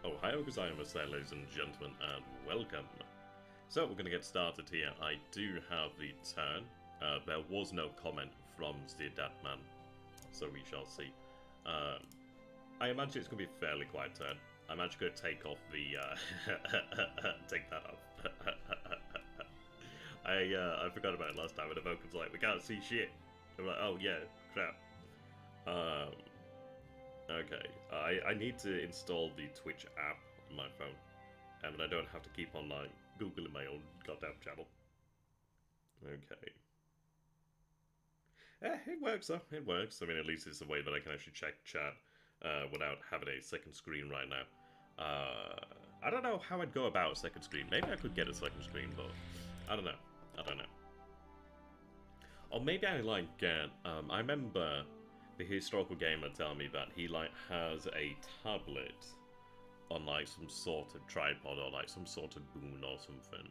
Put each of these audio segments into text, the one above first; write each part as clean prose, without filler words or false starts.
Ohio gozaimasu there, ladies and gentlemen, and welcome. So, we're going to get started here. I do have the turn. There was no comment from Zidatman, so we shall see. I imagine it's going to be a fairly quiet turn. I'm actually going to take off the... take that off. I forgot about it last time, and the Vulcan's like, we can't see shit. I'm like, oh yeah, crap. Okay, I need to install the Twitch app on my phone, but I don't have to keep on like Googling my own goddamn channel. Okay. It works though, it works. I mean, at least it's a way that I can actually check chat without having a second screen right now. I don't know how I'd go about a second screen. Maybe I could get a second screen, but I don't know. I don't know. Or maybe I like get, I remember the historical gamer telling me that he like has a tablet on like some sort of tripod or like some sort of boon or something.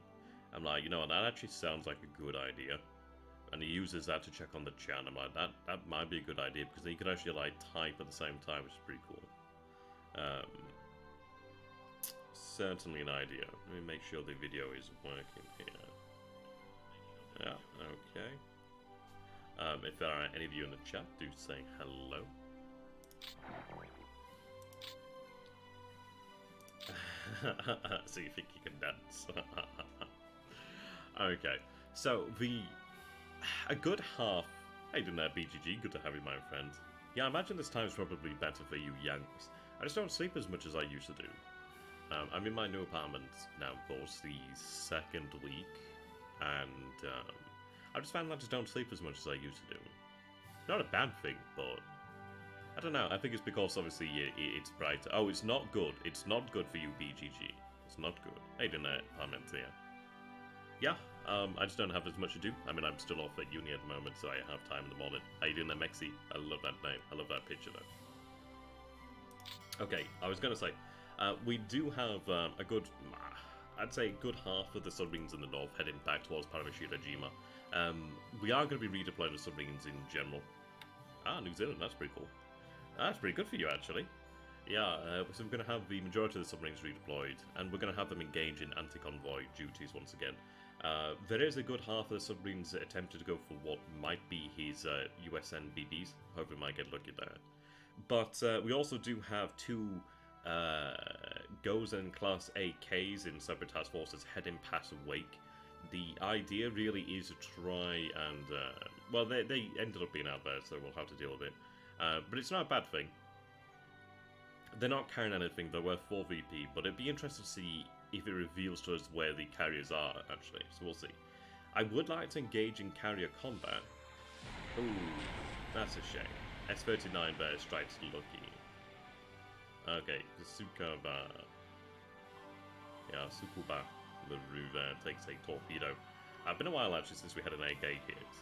I'm like, you know what, that actually sounds like a good idea. And he uses that to check on the chat. I'm like, that might be a good idea because he could actually like type at the same time, which is pretty cool. Certainly an idea. Let me make sure the video is working here. Yeah, okay. If there are any of you in the chat, do say hello. So you think you can dance? Okay, so a good half. Hey, doing there, BGG? Good to have you, my friend. Yeah, I imagine this time's probably better for you Yanks. I just don't sleep as much as I used to do. I'm in my new apartment now for the second week, and I just found that I just don't sleep as much as I used to do. Not a bad thing, but I don't know. I think it's because obviously it's brighter. Oh, it's not good. It's not good for you, BGG. It's not good. Hey, doing that apartment here. Yeah, I just don't have as much to do. I mean, I'm still off at uni at the moment, so I have time in the morning. How you doing there, Mexi? I love that name. I love that picture, though. Okay, I was going to say, we do have a good, I'd say a good half of the submarines in the north heading back towards Paramashirajima. We are going to be redeploying the submarines in general. Ah, New Zealand, that's pretty cool. That's pretty good for you, actually. Yeah, so we're going to have the majority of the submarines redeployed, and we're going to have them engage in anti-convoy duties once again. There is a good half of the submarines that attempted to go for what might be his USN BBs. Hopefully we might get lucky there. But we also do have two Gozen Class AKs in separate task forces heading past Wake. The idea really is to try and... well, they ended up being out there, so we'll have to deal with it. But it's not a bad thing. They're not carrying anything, they're worth 4 VP, but it'd be interesting to see if it reveals to us where the carriers are, actually, so we'll see. I would like to engage in carrier combat. Ooh, that's a shame. S-39 there strikes lucky. Okay, the Sukuba. Yeah, Sukuba, the Rue there, takes a torpedo. It's been a while actually since we had an AK hit.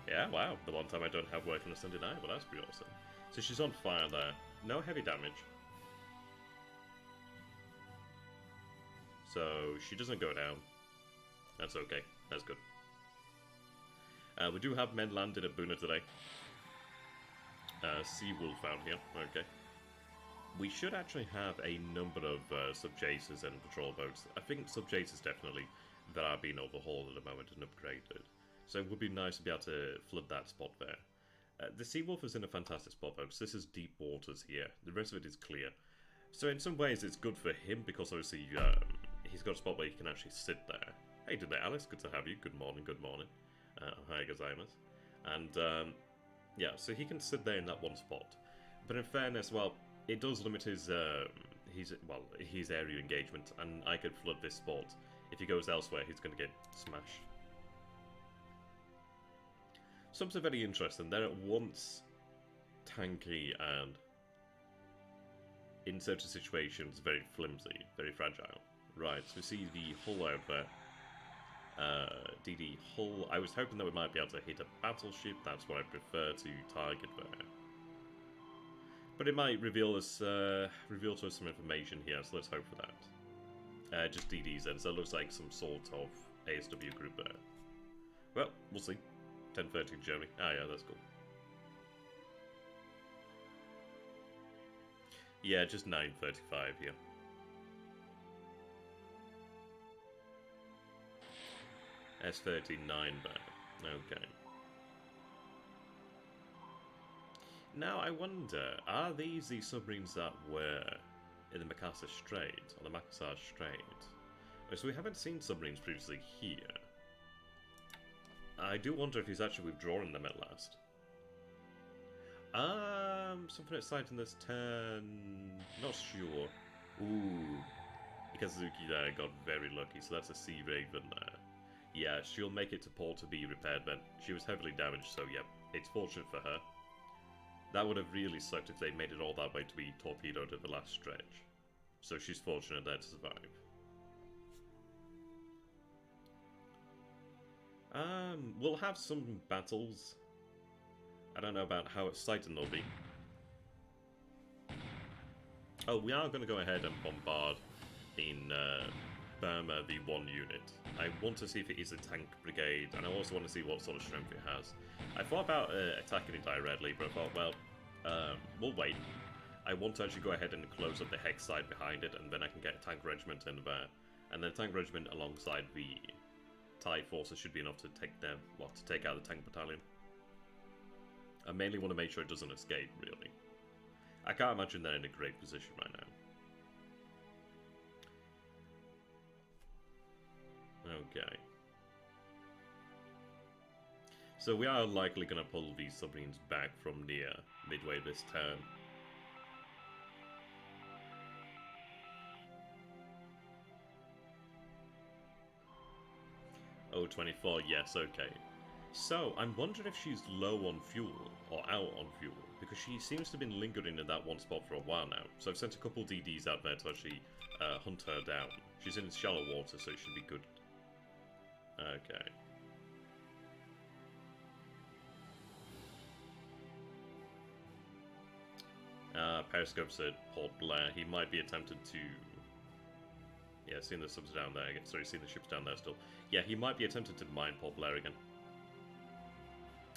Yeah, wow, the one time I don't have work on a Sunday night, well that's pretty awesome. So she's on fire there. No heavy damage. So she doesn't go down. That's okay. That's good. We do have men landed at Buna today. Seawolf out here. Okay. We should actually have a number of sub-chasers and patrol boats. I think sub-chasers definitely that are being overhauled at the moment and upgraded. So it would be nice to be able to flood that spot there. The Seawolf is in a fantastic spot, folks. This is deep waters here. The rest of it is clear. So in some ways it's good for him because obviously he's got a spot where he can actually sit there. Hey, did there, Alice? Good to have you. Good morning, good morning. Hi, gozaimasu. And yeah, so he can sit there in that one spot. But in fairness, well, it does limit his area engagement, and I could flood this spot. If he goes elsewhere, he's going to get smashed. Subs are very interesting. They're at once tanky and, in certain situations, very flimsy, very fragile. Right, so we see the hull out there. DD hull. I was hoping that we might be able to hit a battleship. That's what I prefer to target there. But it might reveal to us some information here, so let's hope for that. Just DDs then, so it looks like some sort of ASW group there. Well, we'll see. 10-13 Germany. Ah, yeah, that's cool. Yeah, just 9:35 here. S39 back. Okay. Now I wonder, are these the submarines that were in the Makassar Strait, or the Makassar Strait? So we haven't seen submarines previously here. I do wonder if he's actually withdrawing them at last. Something exciting this turn. Not sure. Ooh. Ikazuki there got very lucky, so that's a Sea Raven there. Yeah, she'll make it to port to be repaired then. She was heavily damaged, so yeah, it's fortunate for her. That would have really sucked if they made it all that way to be torpedoed at the last stretch. So she's fortunate there to survive. We'll have some battles. I don't know about how exciting they'll be. Oh, we are going to go ahead and bombard in Burma the 1 unit. I want to see if it is a tank brigade, and I also want to see what sort of strength it has. I thought about attacking it directly, but I thought, well, we'll wait. I want to actually go ahead and close up the hex side behind it, and then I can get a tank regiment in there. And then a tank regiment alongside the TIE forces should be enough to take them, well, to take out the tank battalion. I mainly want to make sure it doesn't escape, really. I can't imagine they're in a great position right now. Okay. So we are likely going to pull these submarines back from near midway this turn. Oh, 24, yes, okay. So, I'm wondering if she's low on fuel, or out on fuel, because she seems to have been lingering in that one spot for a while now. So I've sent a couple DDs out there to actually hunt her down. She's in shallow water, so it should be good. Okay. Periscope said Port Blair. He might be attempted to... Yeah, seeing the subs down there again. Sorry, seeing the ships down there still. Yeah, he might be attempted to mine Port Blair again.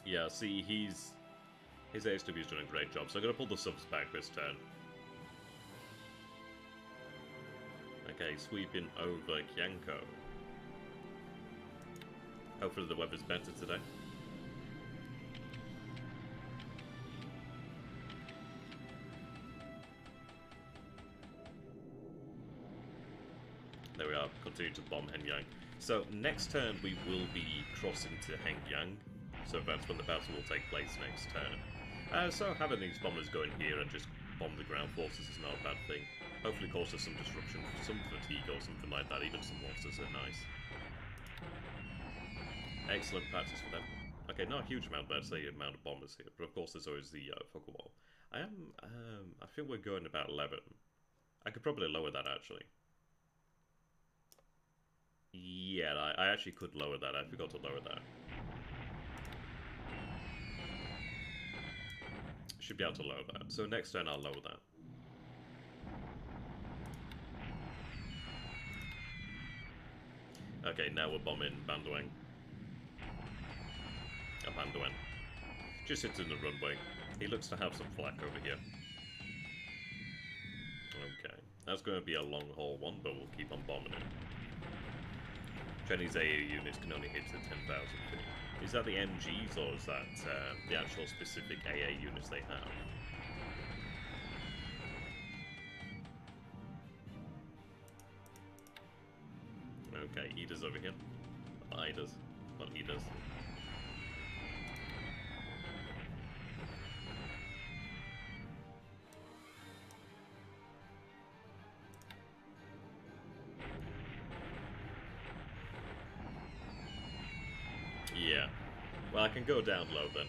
Yeah, see, his ASW's doing a great job, so I'm going to pull the subs back this turn. Okay, sweeping over Kyanko. Hopefully the weather's better today. There we are, continue to bomb Henyang. So, next turn we will be crossing to Hengyang. So that's when the battle will take place next turn. So having these bombers go in here and just bomb the ground forces is not a bad thing. Hopefully causes some disruption, some fatigue or something like that, even some monsters are nice. Excellent practice for them. Okay, not a huge amount, but I'd say amount of bombers here, but of course there's always the focal wall. I think we're going about 11. I could probably lower that actually. Yeah, I actually could lower that, I forgot to lower that. Should be able to lower that. So next turn I'll lower that. Okay, now we're bombing Banduang. Banduang. Just hitting the runway. He looks to have some flak over here. Okay. That's going to be a long haul one, but we'll keep on bombing it. Chinese AA units can only hit to 10,000 feet. Is that the MGs, or is that the actual specific AA units they have? Okay, Ida's over here. Ida's. Not Ida's. Yeah. Well, I can go down low then.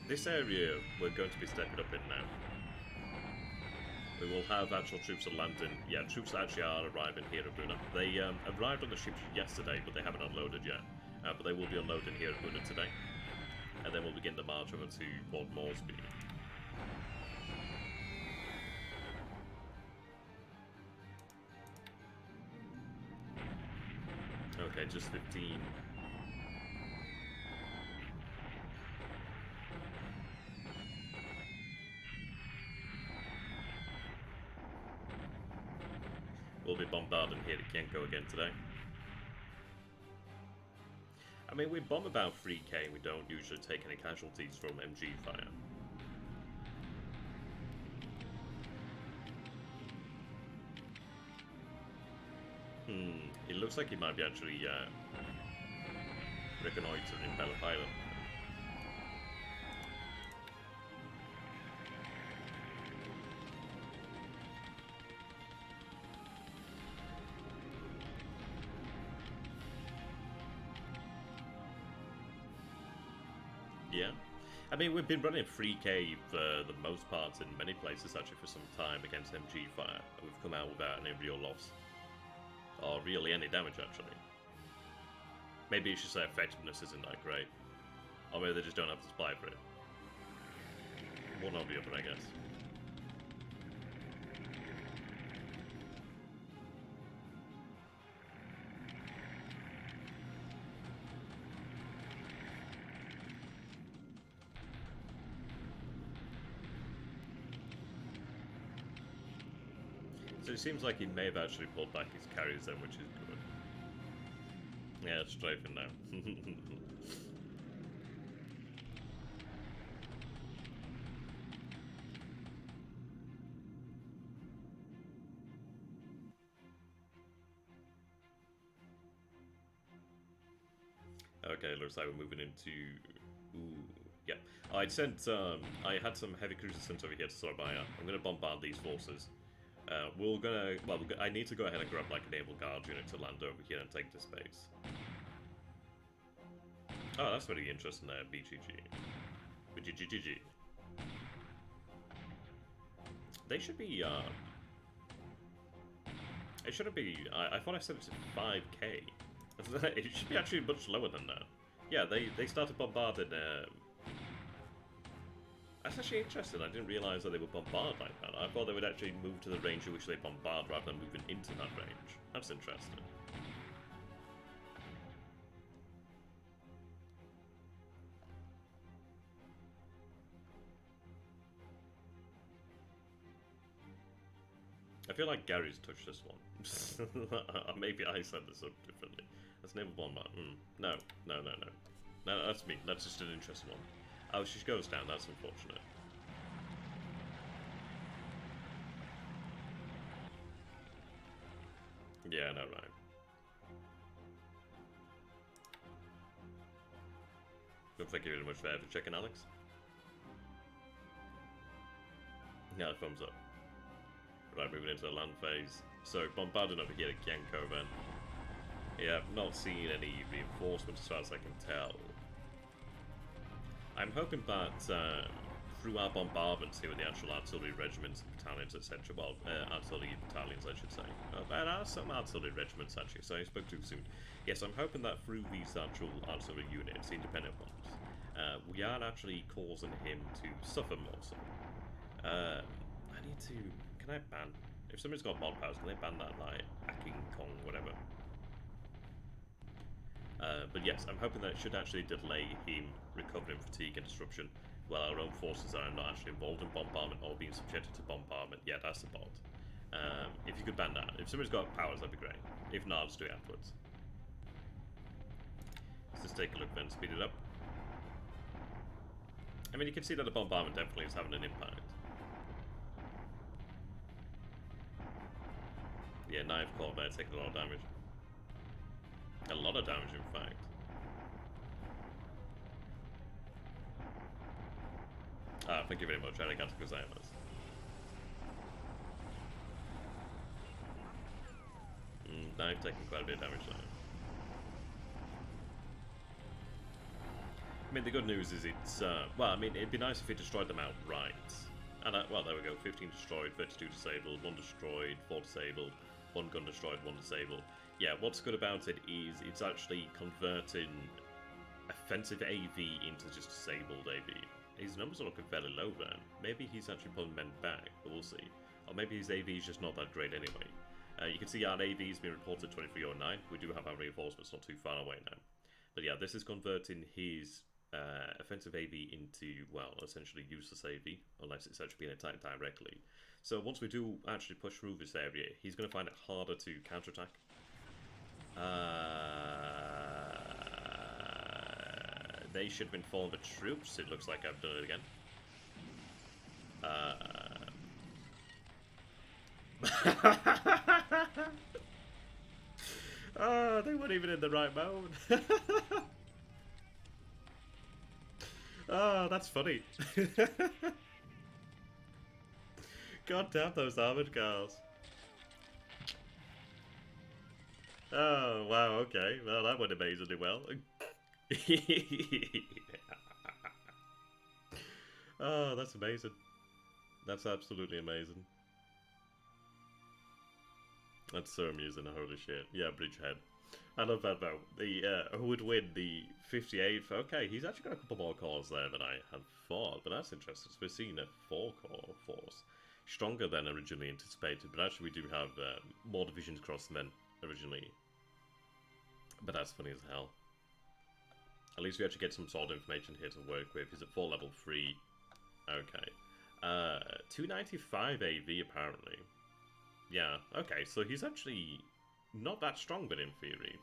This area we're going to be stepping up in now. We will have actual troops that land in... Yeah, troops actually are arriving here at Buna. They arrived on the ship yesterday, but they haven't unloaded yet. But they will be unloading here at Buna today. And then we'll begin the march over to Port Moresby. Okay, just 15. We'll be bombarding here at Kenko again today. I mean, we bomb about 3k and we don't usually take any casualties from MG fire. It looks like he might be actually reconnoitering in Raphael. Yeah. I mean, we've been running 3k for the most part in many places actually for some time against MG fire. We've come out without any real loss. Or really any damage actually. Maybe you should say effectiveness isn't that great. Or maybe they just don't have the supply for it. One or the other, I guess. So it seems like he may have actually pulled back his carriers then, which is good. Yeah, strafing now. Okay, looks like we're moving into... Ooh, yeah. I had some heavy cruisers sent over here to Sorbaya. I'm going to bombard these forces. I need to go ahead and grab like a naval guard unit to land over here and take the space. Oh, that's very interesting there, BGG. BGGG. They should be, it shouldn't be, I thought I said it's 5k. It should be actually much lower than that. Yeah, they started bombarding, that's actually interesting. I didn't realise that they would bombard like that. I thought they would actually move to the range in which they bombard rather than moving into that range. That's interesting. I feel like Gary's touched this one. Maybe I set this up differently. That's naval bombard. No, that's me. That's just an interesting one. Oh, she goes down. That's unfortunate. Yeah, no, right. Well, thank you very much for checking, Alex. Yeah, thumbs up. Right, moving into the land phase. So, bombarding over here at Kenko then. Yeah, I've not seen any reinforcements as far as I can tell. I'm hoping that through our bombardments here with the actual artillery regiments and battalions, etc. Well, artillery battalions, I should say. There are some artillery regiments, actually, so I spoke too soon. Yes, I'm hoping that through these actual artillery units, independent ones, we are actually causing him to suffer more so. I need to... Can I ban... If somebody's got mod powers, can they ban that, like, Iceycrome, whatever? But yes, I'm hoping that it should actually delay him recovering fatigue and disruption while our own forces are not actually involved in bombardment or being subjected to bombardment. Yeah, that's the bot. If you could ban that. If somebody's got powers, that'd be great. If not, I'll just do it afterwards. Let's just take a look then, speed it up. I mean, you can see that the bombardment definitely is having an impact. Yeah, knife combat taking a lot of damage. A lot of damage, in fact. Ah, thank you very much, Erkkijuusto. Knife taking quite a bit of damage now. I mean, the good news is it's, well, I mean, it'd be nice if it destroyed them outright. And, well, there we go, 15 destroyed, 32 disabled, 1 destroyed, 4 disabled, 1 gun destroyed, 1 disabled. Yeah, what's good about it is it's actually converting offensive AV into just disabled AV. His numbers are looking fairly low then. Maybe he's actually pulling men back, but we'll see. Or maybe his AV is just not that great anyway. You can see our AV has been reported 2309. We do have our reinforcements not too far away now. But yeah, this is converting his offensive AV into, well, essentially useless AV, unless it's actually being attacked directly. So once we do actually push through this area, he's going to find it harder to counterattack. They should have been following the troops. It looks like I've done it again. Oh, they weren't even in the right mode. Oh, that's funny. God damn those armored cars. Oh, wow, okay. Well, that went amazingly well. Oh, that's amazing. That's absolutely amazing. That's so amusing, holy shit. Yeah, Bridgehead. I love that though. The who would win the 58th? Okay, he's actually got a couple more cores there than I had thought, but that's interesting. So we're seeing a 4-core force. Stronger than originally anticipated, but actually we do have more divisions across than originally. But that's funny as hell. At least we actually get some solid information here to work with. He's at 4 level 3. Okay. 295 AV apparently. Yeah, okay, so he's actually not that strong, but in theory.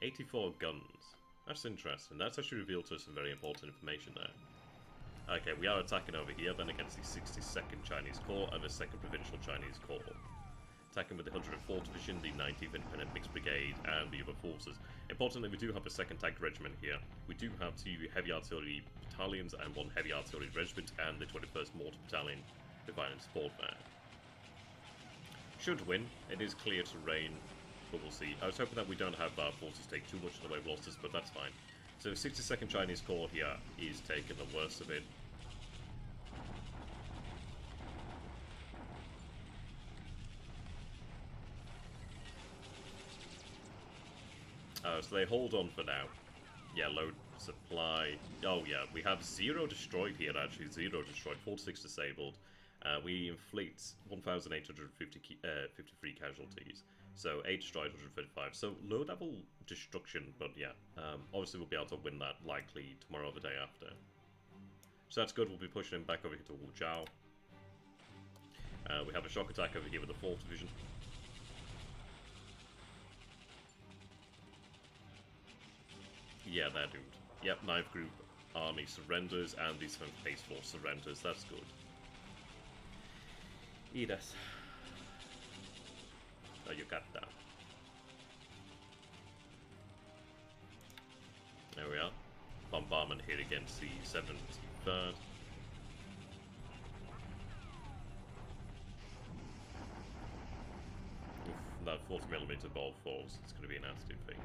84 guns. That's interesting. That's actually revealed to us some very important information there. Okay, we are attacking over here, then against the 62nd Chinese Corps and the 2nd Provincial Chinese Corps. Attacking with the 104th Division, the 19th Independent Mixed Brigade, and the other forces. Importantly, we do have a 2nd Tank Regiment here. We do have 2 Heavy Artillery Battalions and 1 Heavy Artillery Regiment, and the 21st Mortar Battalion providing support there. Should win. It is clear terrain, but we'll see. I was hoping that we don't have our forces take too much in the way of losses, but that's fine. So 62nd Chinese Corps here is taking the worst of it. So they hold on for now. Yeah, load supply. Oh yeah, we have 0 destroyed here actually. 0 destroyed, 46 disabled. We inflict 1,853 casualties. So 8 destroyed, 135. So low level destruction, but yeah. Obviously we'll be able to win that likely tomorrow or the day after. So that's good, we'll be pushing him back over here to Wujiao. We have a shock attack over here with the 4th Division. Yeah, they're doomed. Yep, 9th Group Army surrenders, and the 7th Base Force surrenders. That's good. Eat us. Oh, you got that. There we are. Bombardment here against the 73rd. Oof, that 40mm ball falls. It's going to be a nasty thing.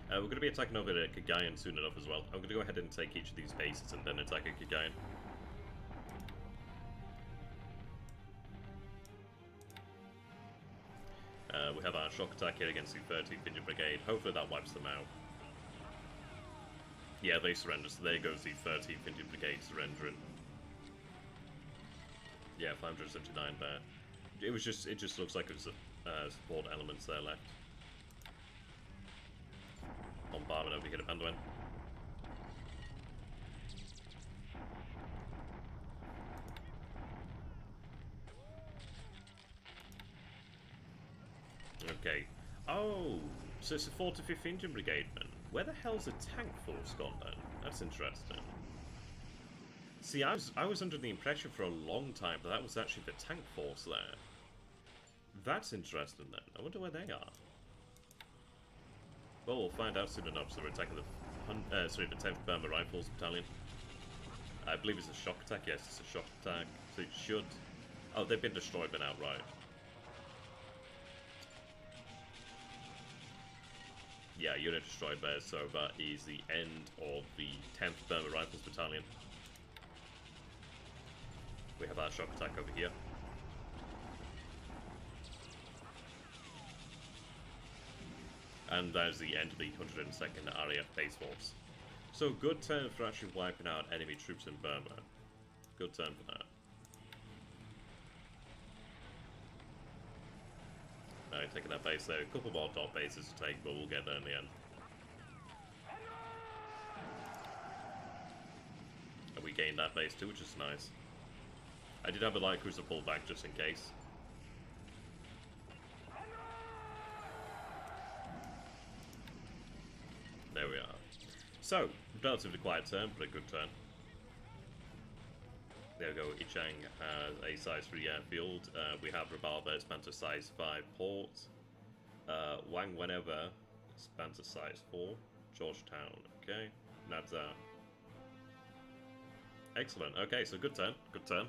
We're going to be attacking over at Kagayan soon enough as well. I'm going to go ahead and take each of these bases and then attack a Kagayan. We have our shock attack here against the 13th Indian Brigade. Hopefully that wipes them out. Yeah, they surrender, so there goes the 13th Indian Brigade surrendering. Yeah, 579 there. It just looks like it was support elements there left. Bombardment over here to Panduan. Okay. Oh, so it's a 45th Indian Brigade then. Where the hell's the tank force gone then? That's interesting. See, I was under the impression for a long time that was actually the tank force there. That's interesting then. I wonder where they are. Well, we'll find out soon enough. So we're attacking the 10th Burma Rifles Battalion. I believe it's a shock attack. Yes, it's a shock attack. So it should... Oh, they've been destroyed but outright. Yeah, unit destroyed there. So that is the end of the 10th Burma Rifles Battalion. We have our shock attack over here. And that is the end of the 102nd RAF Base Force. So good turn for actually wiping out enemy troops in Burma. Good turn for that. No, taking that base there. A couple more dot bases to take, but we'll get there in the end. And we gained that base too, which is nice. I did have a light cruiser pull back just in case. There we are. So, relatively quiet turn, but a good turn. There we go, Ichang has a size 3 airfield. We have Rebalva, expands to size 5 port. Wang Whenever, expands to size 4. Georgetown, okay. Nadza. Excellent, okay, so good turn, good turn.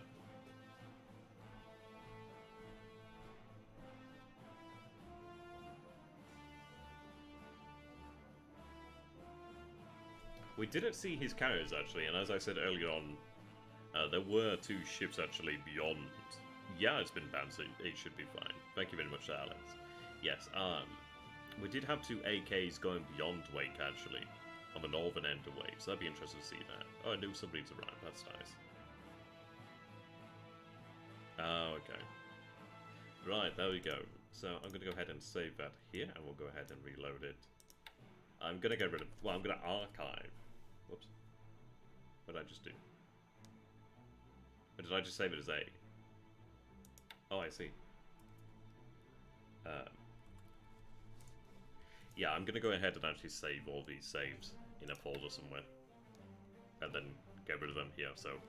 We didn't see his carriers actually, and as I said earlier on, there were 2 ships actually beyond. Yeah, it's been banned, so it should be fine. Thank you very much, Alex. Yes, we did have 2 AKs going beyond Wake actually, on the northern end of Wake, so that'd be interesting to see that. Oh, I knew somebody's arrived, that's nice. Oh, okay. Right, there we go. So I'm going to go ahead and save that here, and we'll go ahead and reload it. I'm going to get rid of, well, I'm going to archive. Whoops. What did I just do? Or did I just save it as A? Oh, I see. Yeah, I'm going to go ahead and actually save all these saves in a folder somewhere. And then get rid of them here, so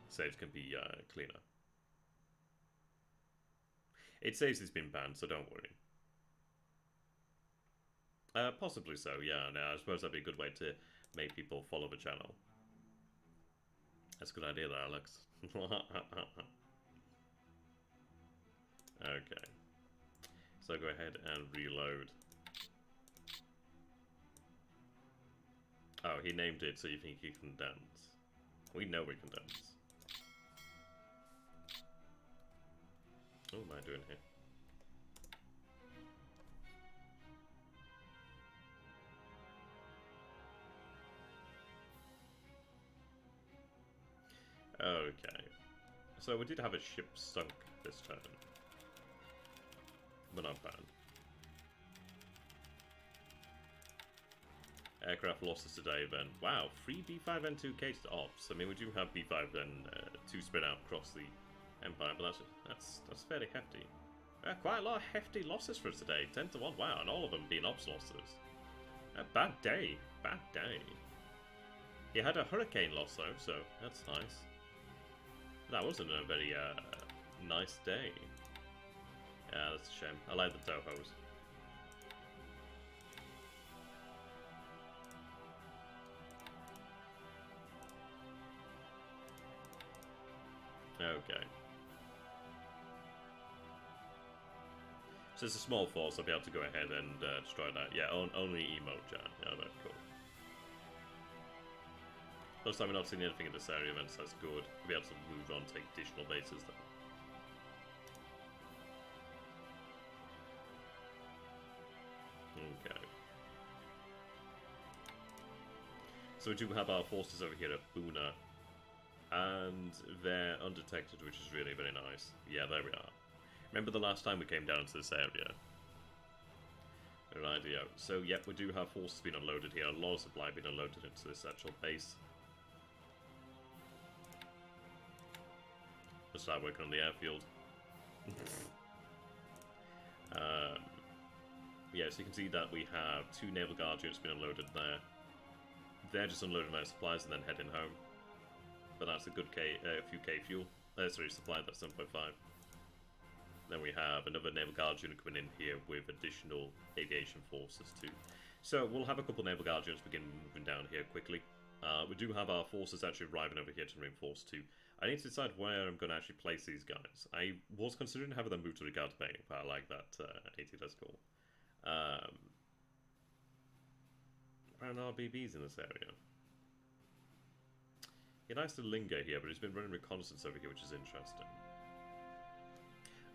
saves can be cleaner. It saves it's been banned, so don't worry. Possibly so, yeah. No, I suppose that'd be a good way to make people follow the channel. That's a good idea there, Alex. Okay. So go ahead and reload. Oh, he named it so you think he can dance. We know we can dance. What am I doing here? Okay. So we did have a ship sunk this turn. But not bad. Aircraft losses today then. Wow, 3 B5 and 2 K ops. I mean, we do have B5 and 2 spread out across the Empire, but that's fairly hefty. Quite a lot of hefty losses for today. 10 to 1, wow, and all of them being ops losses. Bad day, bad day. He had a hurricane loss though, so that's nice. That wasn't a very nice day. Yeah, that's a shame. I like the Tohos. Okay. So it's a small force, I'll be able to go ahead and destroy that. Yeah, only emote jar. Yeah, that's cool. Looks like we're not seeing anything in this area event, so that's good. We'll be able to move on, take additional bases then. Okay. So we do have our forces over here at Buna. And they're undetected, which is really very nice. Yeah, there we are. Remember the last time we came down to this area? Rightio. So, yep, we do have forces being unloaded here. A lot of supply being unloaded into this actual base. Let's start working on the airfield. Yeah, so you can see that we have 2 naval guard units being unloaded there. They're just unloading their supplies and then heading home. But that's a good few K fuel. Sorry, supply, that's 7.5. Then we have another naval guard unit coming in here with additional aviation forces too. So we'll have a couple naval guard units begin moving down here quickly. We do have our forces actually arriving over here to reinforce too. I need to decide where I'm going to actually place these guys. I was considering having them move to the guard bay, but I like that AT, that's cool. Around RBBs in this area. He likes to linger here, but he's been running reconnaissance over here, which is interesting.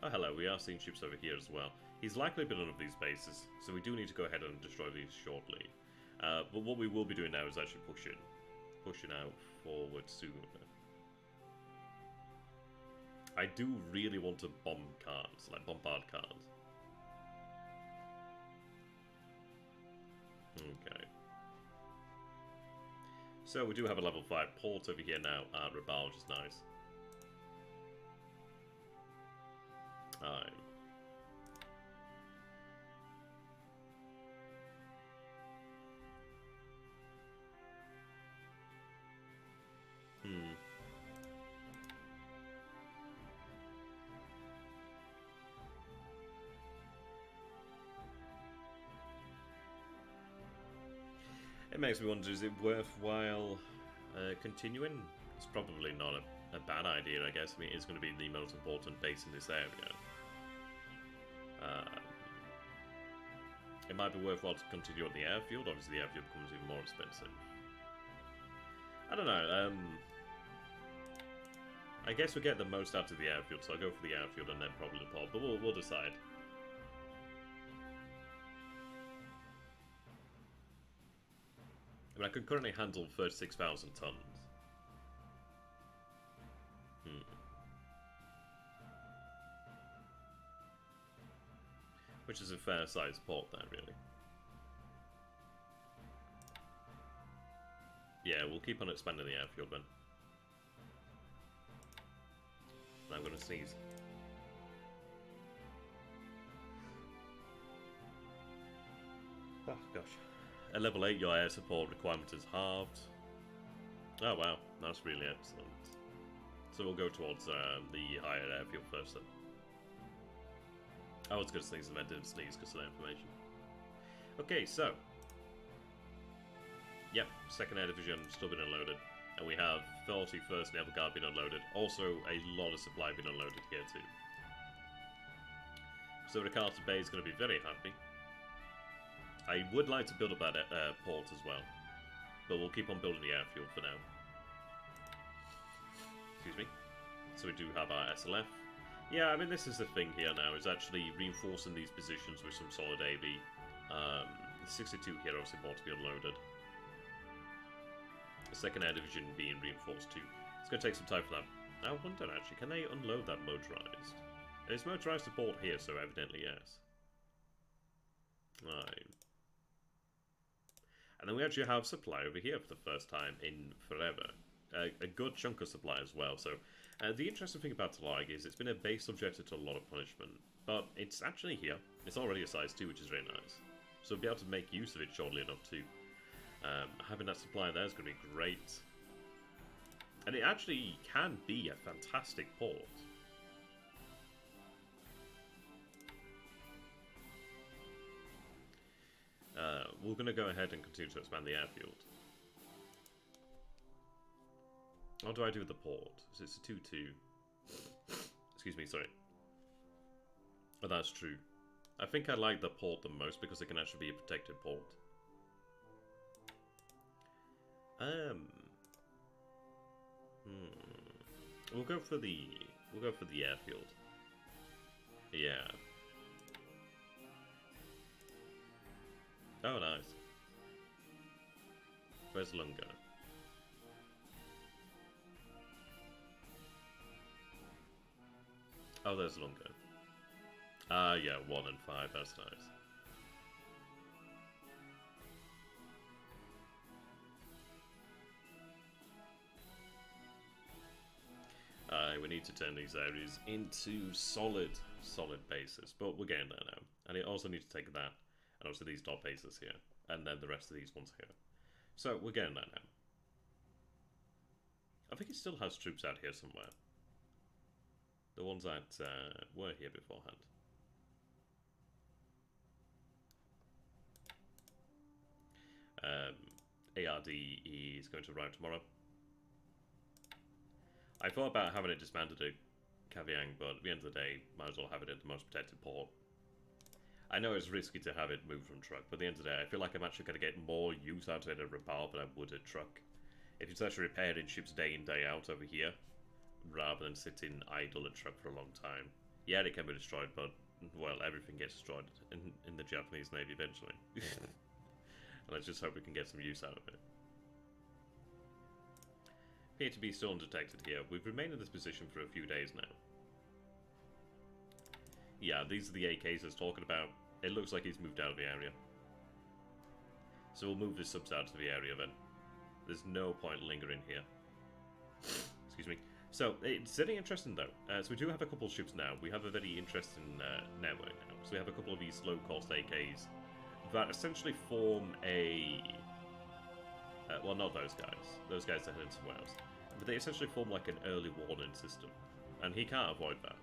Oh, hello, we are seeing ships over here as well. He's likely been on one of these bases, so we do need to go ahead and destroy these shortly. But what we will be doing now is actually pushing out forward soon. I do really want to bomb cards, like bombard cards. Okay. So we do have a level 5 port over here now at Rabaul, which is nice. Alright. It makes me wonder, is it worthwhile continuing? It's probably not a bad idea, I guess. I mean, it's going to be the most important base in this area. It might be worthwhile to continue at the airfield. Obviously, the airfield becomes even more expensive. I don't know. I guess we'll get the most out of the airfield, so I'll go for the airfield and then probably the pod, but we'll decide. I mean, I can currently handle 36,000 tons. Which is a fair-sized port there, really. Yeah, we'll keep on expanding the airfield then. And I'm going to sneeze. Oh, gosh. At level 8, your air support requirement is halved. Oh, wow. That's really excellent. So we'll go towards the higher airfield first then. I was going to sneeze and I didn't sneeze because of that information. Okay, so. Yep, 2nd Air Division still been unloaded. And we have 41st Naval Guard being unloaded. Also, a lot of supply being unloaded here too. So Ricardo Bay is going to be very happy. I would like to build up that port as well. But we'll keep on building the airfield for now. Excuse me. So we do have our SLF. Yeah, I mean, this is the thing here now, is actually reinforcing these positions with some solid AV. 62 here obviously more to be unloaded. The 2nd Air Division being reinforced too. It's going to take some time for that. I wonder actually, can they unload that motorized? It's motorized to port here, so evidently yes. Right. And then we actually have supply over here for the first time in forever. A good chunk of supply as well. So the interesting thing about Talag is it's been a base subjected to a lot of punishment, but it's actually here. It's already a size 2, which is very nice. So we'll be able to make use of it shortly enough too. Having that supply there is going to be great. And it actually can be a fantastic port. We're going to go ahead and continue to expand the airfield. What do I do with the port? So it's a 2-2. Excuse me, sorry. Oh, that's true. I think I like the port the most because it can actually be a protected port. We'll go for the airfield. Yeah. Oh, nice. Where's Lunga? Oh, there's Lunga. Ah, yeah, 1 and 5, that's nice. We need to turn these areas into solid bases, but we're getting there now. And it also needs to take that, and also these dot bases here, and then the rest of these ones here. So we're getting there now. I think it still has troops out here somewhere. The ones that were here beforehand. ARD is going to arrive tomorrow. I thought about having it disbanded at Kaviang, but at the end of the day, might as well have it at the most protected port. I know it's risky to have it moved from truck, but at the end of the day, I feel like I'm actually going to get more use out of it at Raphael than I would at truck. If it's actually repairing ships day in, day out over here, rather than sitting idle at truck for a long time. Yeah, it can be destroyed, but, well, everything gets destroyed in the Japanese Navy eventually. And let's just hope we can get some use out of it. Appear to be still undetected here. We've remained in this position for a few days now. Yeah, these are the AKs I was talking about. It looks like he's moved out of the area. So we'll move the subs out to the area then. There's no point lingering here. Excuse me. So, it's very interesting though. So we do have a couple of ships now. We have a very interesting network now. So we have a couple of these low-cost AKs that essentially form a... well, not those guys. Those guys are heading somewhere else. But they essentially form like an early warning system. And he can't avoid that.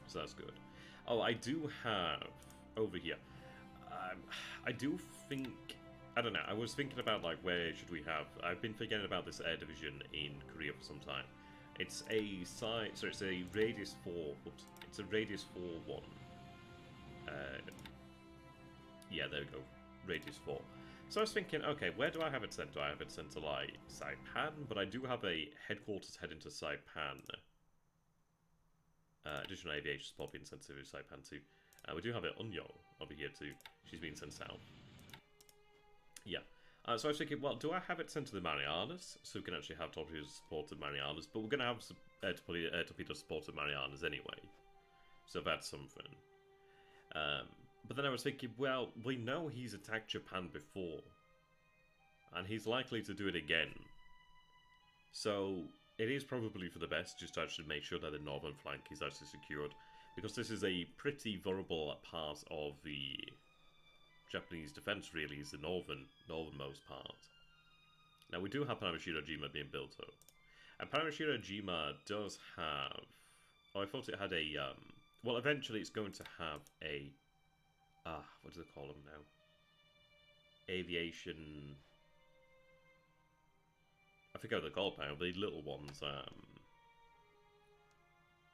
So that's good. Oh, I do have... over here. I do think... I don't know, I was thinking about, like, where should we have... I've been forgetting about this air division in Korea for some time. It's a size... So it's a radius 4... Oops. It's a radius 4-1. Yeah, there we go. Radius 4. So I was thinking, okay, where do I have it sent? Do I have it sent to, like, Saipan? But I do have a headquarters heading to Saipan. Additional aviation support being sent to Saipan too. We do have it Unyo over here too. She's being sent south. Yeah. So I was thinking, well, do I have it sent to the Marianas? So we can actually have torpedo supported Marianas. But we're going to have some torpedo supported Marianas anyway. So that's something. But then I was thinking, well, we know he's attacked Japan before. And he's likely to do it again. So it is probably for the best just to actually make sure that the northern flank is actually secured. Because this is a pretty vulnerable part of the Japanese defense, really, is the northernmost part. Now, we do have Paramushiro-jima being built up. And Paramushiro-jima does have... Oh, I thought it had a... well, eventually it's going to have a... what do they call them now? Aviation... I forget what they're called now. The little ones, I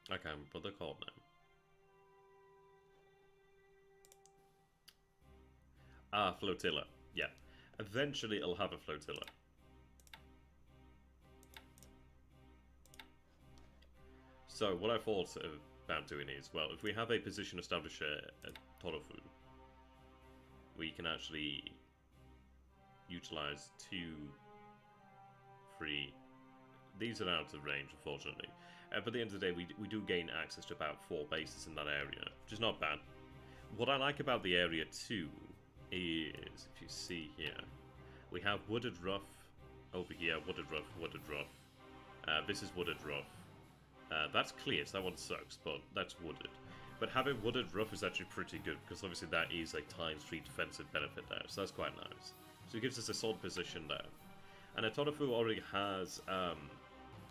can't remember what they're called now. Flotilla. Yeah. Eventually it'll have a flotilla. So, what I thought about doing is, well, if we have a position established at Todofu, we can actually utilize 2, 3... These are out of range, unfortunately. But at the end of the day, we do gain access to about 4 bases in that area, which is not bad. What I like about the area, too, is, if you see here, we have Wooded Rough over here, Wooded Rough. This is Wooded Rough. That's clear, so that one sucks, but that's wooded. But having Wooded Rough is actually pretty good, because obviously that is a ×3 defensive benefit there, so that's quite nice. So it gives us a solid position there. And Todofu already has a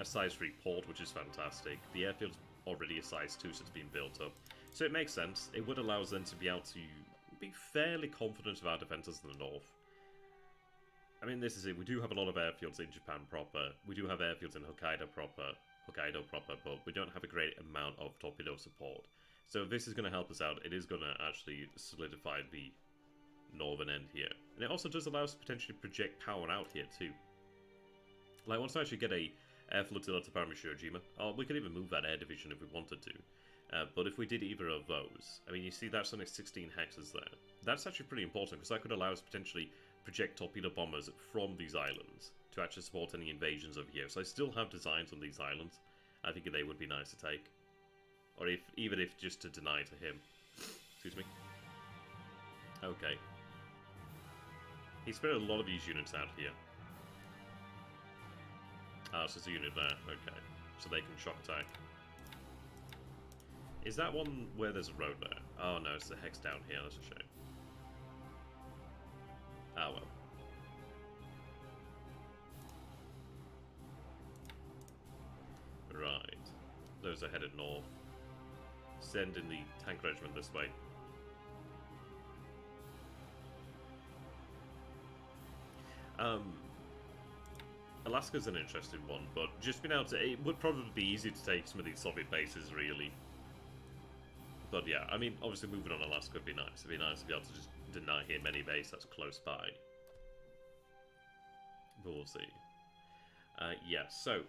size 3 port, which is fantastic. The airfield's already a size 2, so it's been built up. So it makes sense. It would allow us then to be able to be fairly confident of our defences in the north. I mean, this is it. We do have a lot of airfields in Japan proper. We do have airfields in Hokkaido proper, but we don't have a great amount of torpedo support. So this is going to help us out. It is going to actually solidify the northern end here. And it also does allow us to potentially project power out here too. Like, once I actually get a air flotilla to Paramushiro-jima, we could even move that air division if we wanted to. But if we did either of those, I mean, you see that's only 16 hexes there. That's actually pretty important, because that could allow us to potentially project torpedo bombers from these islands to actually support any invasions over here. So I still have designs on these islands. I think they would be nice to take. Or even if just to deny to him. Excuse me. Okay. He spread a lot of these units out here. So there's a unit there. Okay. So they can shock attack. Is that one where there's a road there? Oh no, it's the hex down here. That's a shame. Ah well. Right. Those are headed north. Send in the tank regiment this way. Alaska's an interesting one, but just being able to... It would probably be easy to take some of these Soviet bases, really. But yeah, I mean, obviously moving on Alaska would be nice. It'd be nice to be able to just deny him any base that's close by. But we'll see. Yeah, so...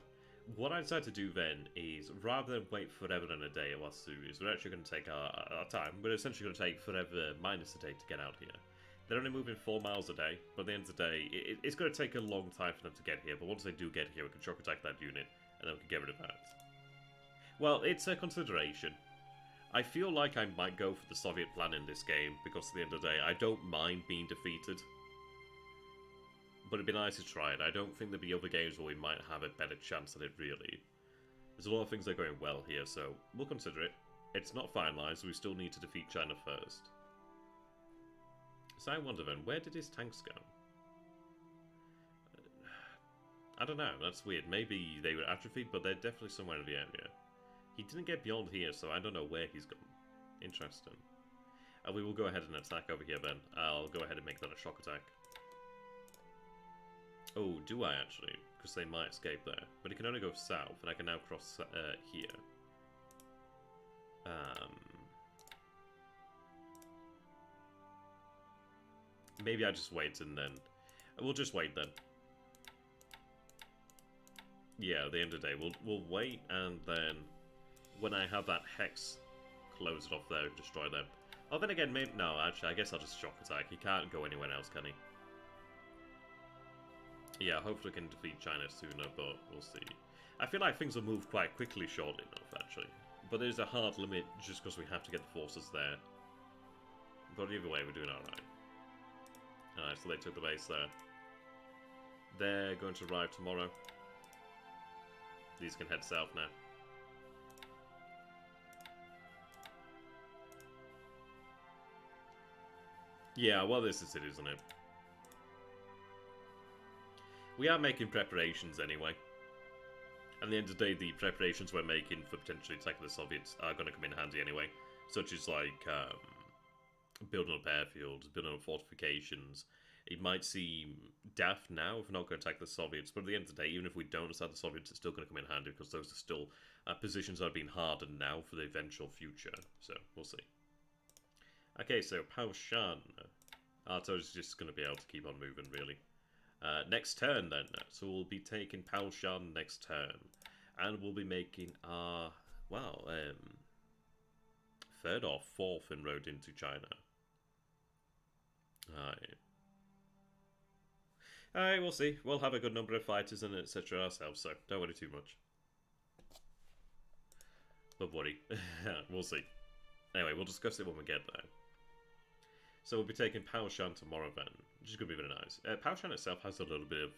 What I decided to do then is, rather than wait forever and a day at Wasu, is we're actually going to take our time. We're essentially going to take forever minus a day to get out here. They're only moving 4 miles a day, but at the end of the day, it's going to take a long time for them to get here. But once they do get here, we can shock attack that unit, and then we can get rid of that. Well, it's a consideration. I feel like I might go for the Soviet plan in this game, because at the end of the day, I don't mind being defeated. But it'd be nice to try it. I don't think there'd be other games where we might have a better chance at it, really. There's a lot of things that are going well here, so we'll consider it. It's not finalised, so we still need to defeat China first. So I wonder then, where did his tanks go? I don't know, that's weird. Maybe they were atrophied, but they're definitely somewhere in the area. He didn't get beyond here, so I don't know where he's gone. Interesting. We will go ahead and attack over here then. I'll go ahead and make that a shock attack. Oh, do I actually? Because they might escape there. But it can only go south, and I can now cross here. Maybe I just wait and then... We'll just wait then. Yeah, at the end of the day, we'll wait, and then when I have that hex, close it off there and destroy them. Oh, then again, maybe... No, actually, I guess I'll just shock attack. He can't go anywhere else, can he? Yeah, hopefully I can defeat China sooner, but we'll see. I feel like things will move quite quickly shortly enough, actually. But there's a hard limit just because we have to get the forces there. But either way, we're doing alright. Alright, so they took the base there. They're going to arrive tomorrow. These can head south now. Yeah, well, this is it, isn't it? We are making preparations anyway. At the end of the day, the preparations we're making for potentially attacking the Soviets are going to come in handy anyway. Such as, like, building up airfields, building up fortifications. It might seem daft now if we're not going to attack the Soviets, but at the end of the day, even if we don't attack the Soviets, it's still going to come in handy because those are still positions that are being hardened now for the eventual future. So, we'll see. Okay, so Paoshan. Arto's just going to be able to keep on moving, really. Next turn, then. So we'll be taking Paoshan next turn. And we'll be making our, well, third or fourth inroad into China. Alright, we'll see. We'll have a good number of fighters and etc. ourselves, so don't worry too much. But worry. We'll see. Anyway, we'll discuss it when we get there. So we'll be taking Paoshan tomorrow then, which is going to be very nice. Paoshan itself has a little bit of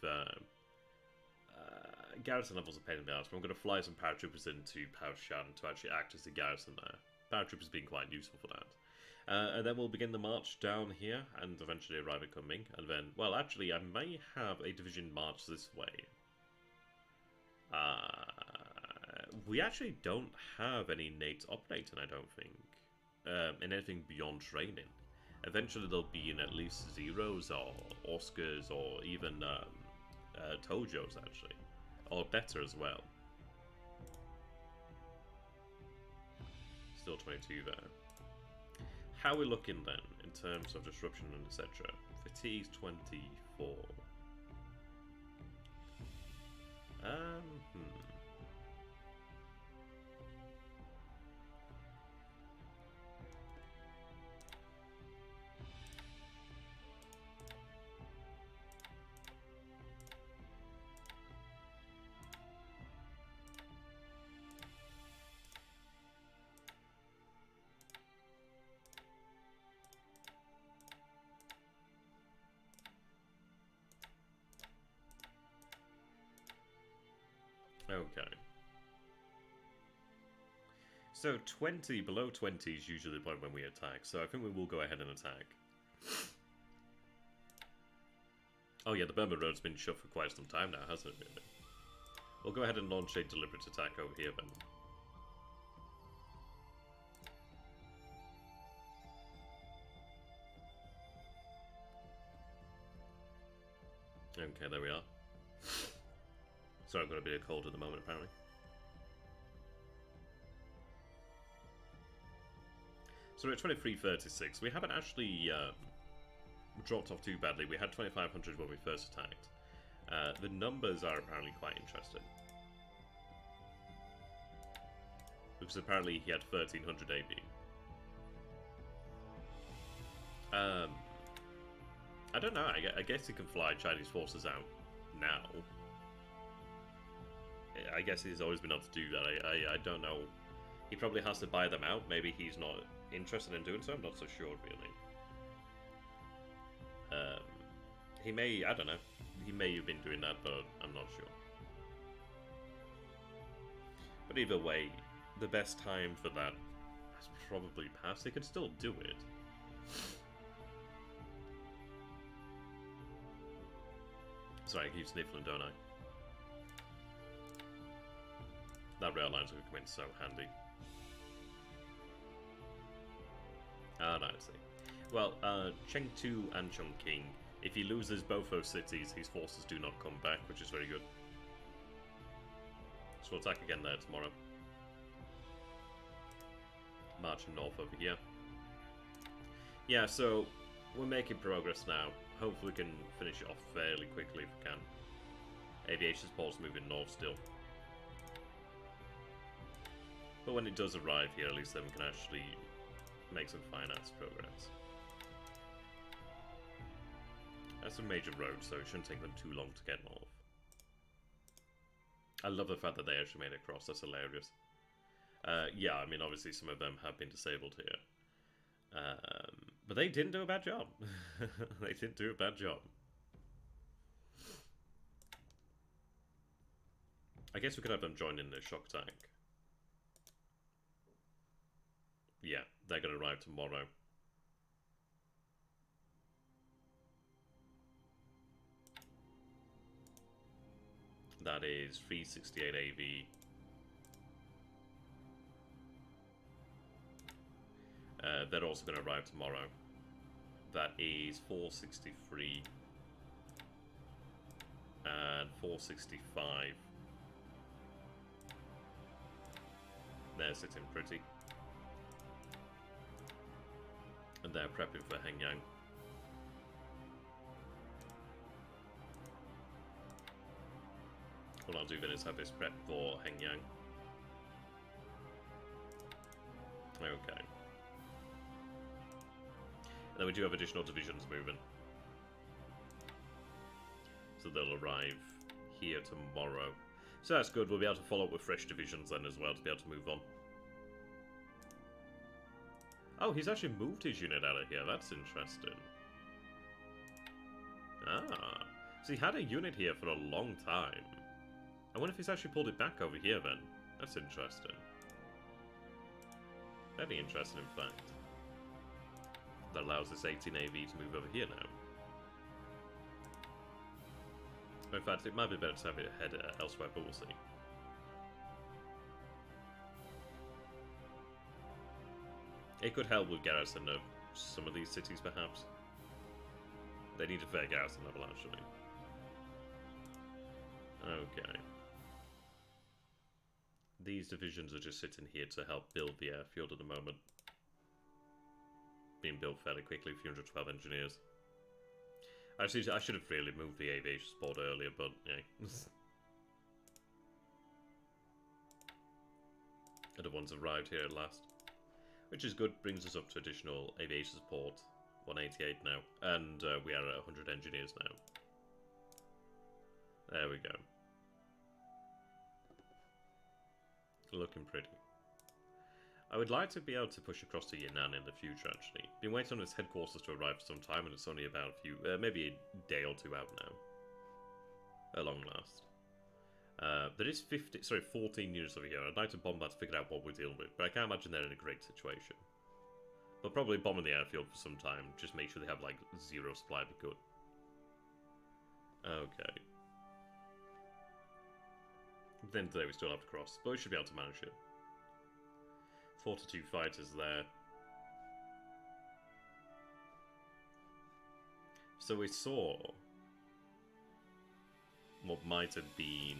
garrison levels of pain in the ass, but I'm going to fly some paratroopers into Paoshan to actually act as the garrison there. Paratroopers being quite useful for that. And then we'll begin the march down here and eventually arrive at Kunming. And then, well, actually, I may have a division march this way. We actually don't have any nates operating, I don't think, in anything beyond training. Eventually they'll be in at least Zeros or Oscars or even Tojos, actually. Or better as well. Still 22 there. How are we looking then, in terms of disruption and etc.? Fatigue's 24. Okay. So 20, below 20 is usually the point when we attack, so I think we will go ahead and attack. Oh yeah, the Burma Road's been shut for quite some time now, hasn't it really? We'll go ahead and launch a deliberate attack over here then. Okay, there we are. Sorry, I've got a bit of cold at the moment, apparently. So we're at 2336. We haven't actually dropped off too badly. We had 2500 when we first attacked. The numbers are apparently quite interesting. Because apparently he had 1300 AB. I don't know, I guess he can fly Chinese forces out now. I guess he's always been able to do that. I don't know He probably has to buy them out. Maybe he's not interested in doing so. I'm not so sure, really. He may, I don't know. He may have been doing that, but I'm not sure. But either way, the best time for that has probably passed. They could still do it. Sorry, I keep sniffling, don't I? That rail line's going to come in so handy. Ah, no, I see. Well, Chengtu and Chongqing, if he loses both those cities, his forces do not come back, which is very good. So we'll attack again there tomorrow. Marching north over here. Yeah, so we're making progress now. Hopefully we can finish it off fairly quickly if we can. Aviation support's moving north still. But when it does arrive here, at least then we can actually make some finance progress. That's a major road, so it shouldn't take them too long to get north. I love the fact that they actually made it across, that's hilarious. Yeah, I mean, obviously some of them have been disabled here. But they didn't do a bad job. They didn't do a bad job. I guess we could have them join in the shock tank. Yeah, they're going to arrive tomorrow. That is 368 AV. They're also going to arrive tomorrow. That is 463 and 465. They're sitting pretty. And they're prepping for Hengyang. What I'll do then is have this prep for Hengyang. Okay. And then we do have additional divisions moving. So they'll arrive here tomorrow. So that's good, we'll be able to follow up with fresh divisions then as well to be able to move on. Oh, he's actually moved his unit out of here, that's interesting. Ah, so he had a unit here for a long time. I wonder if he's actually pulled it back over here then. That's interesting. Very interesting, in fact. That allows this 18 AV to move over here now. In fact, it might be better to have it head elsewhere, but we'll see. It could help with garrison of some of these cities, perhaps. They need a fair garrison level, actually. Okay. These divisions are just sitting here to help build the airfield at the moment. Being built fairly quickly, 312 engineers. Actually, I should have really moved the aviation support earlier, but yeah. Other ones arrived here at last. Which is good, brings us up to additional aviation support, 188 now. And we are at 100 engineers now. There we go. Looking pretty. I would like to be able to push across to Yan'an in the future, actually. Been waiting on its headquarters to arrive for some time, and it's only about a few, maybe a day or two out now. At long last. There is 14 units over here. I'd like to bomb that to figure out what we're dealing with, but I can't imagine they're in a great situation. But probably bombing the airfield for some time, just make sure they have, like, zero supply would be good. Okay. Then today we still have to cross, but we should be able to manage it. 42 fighters there. So we saw what might have been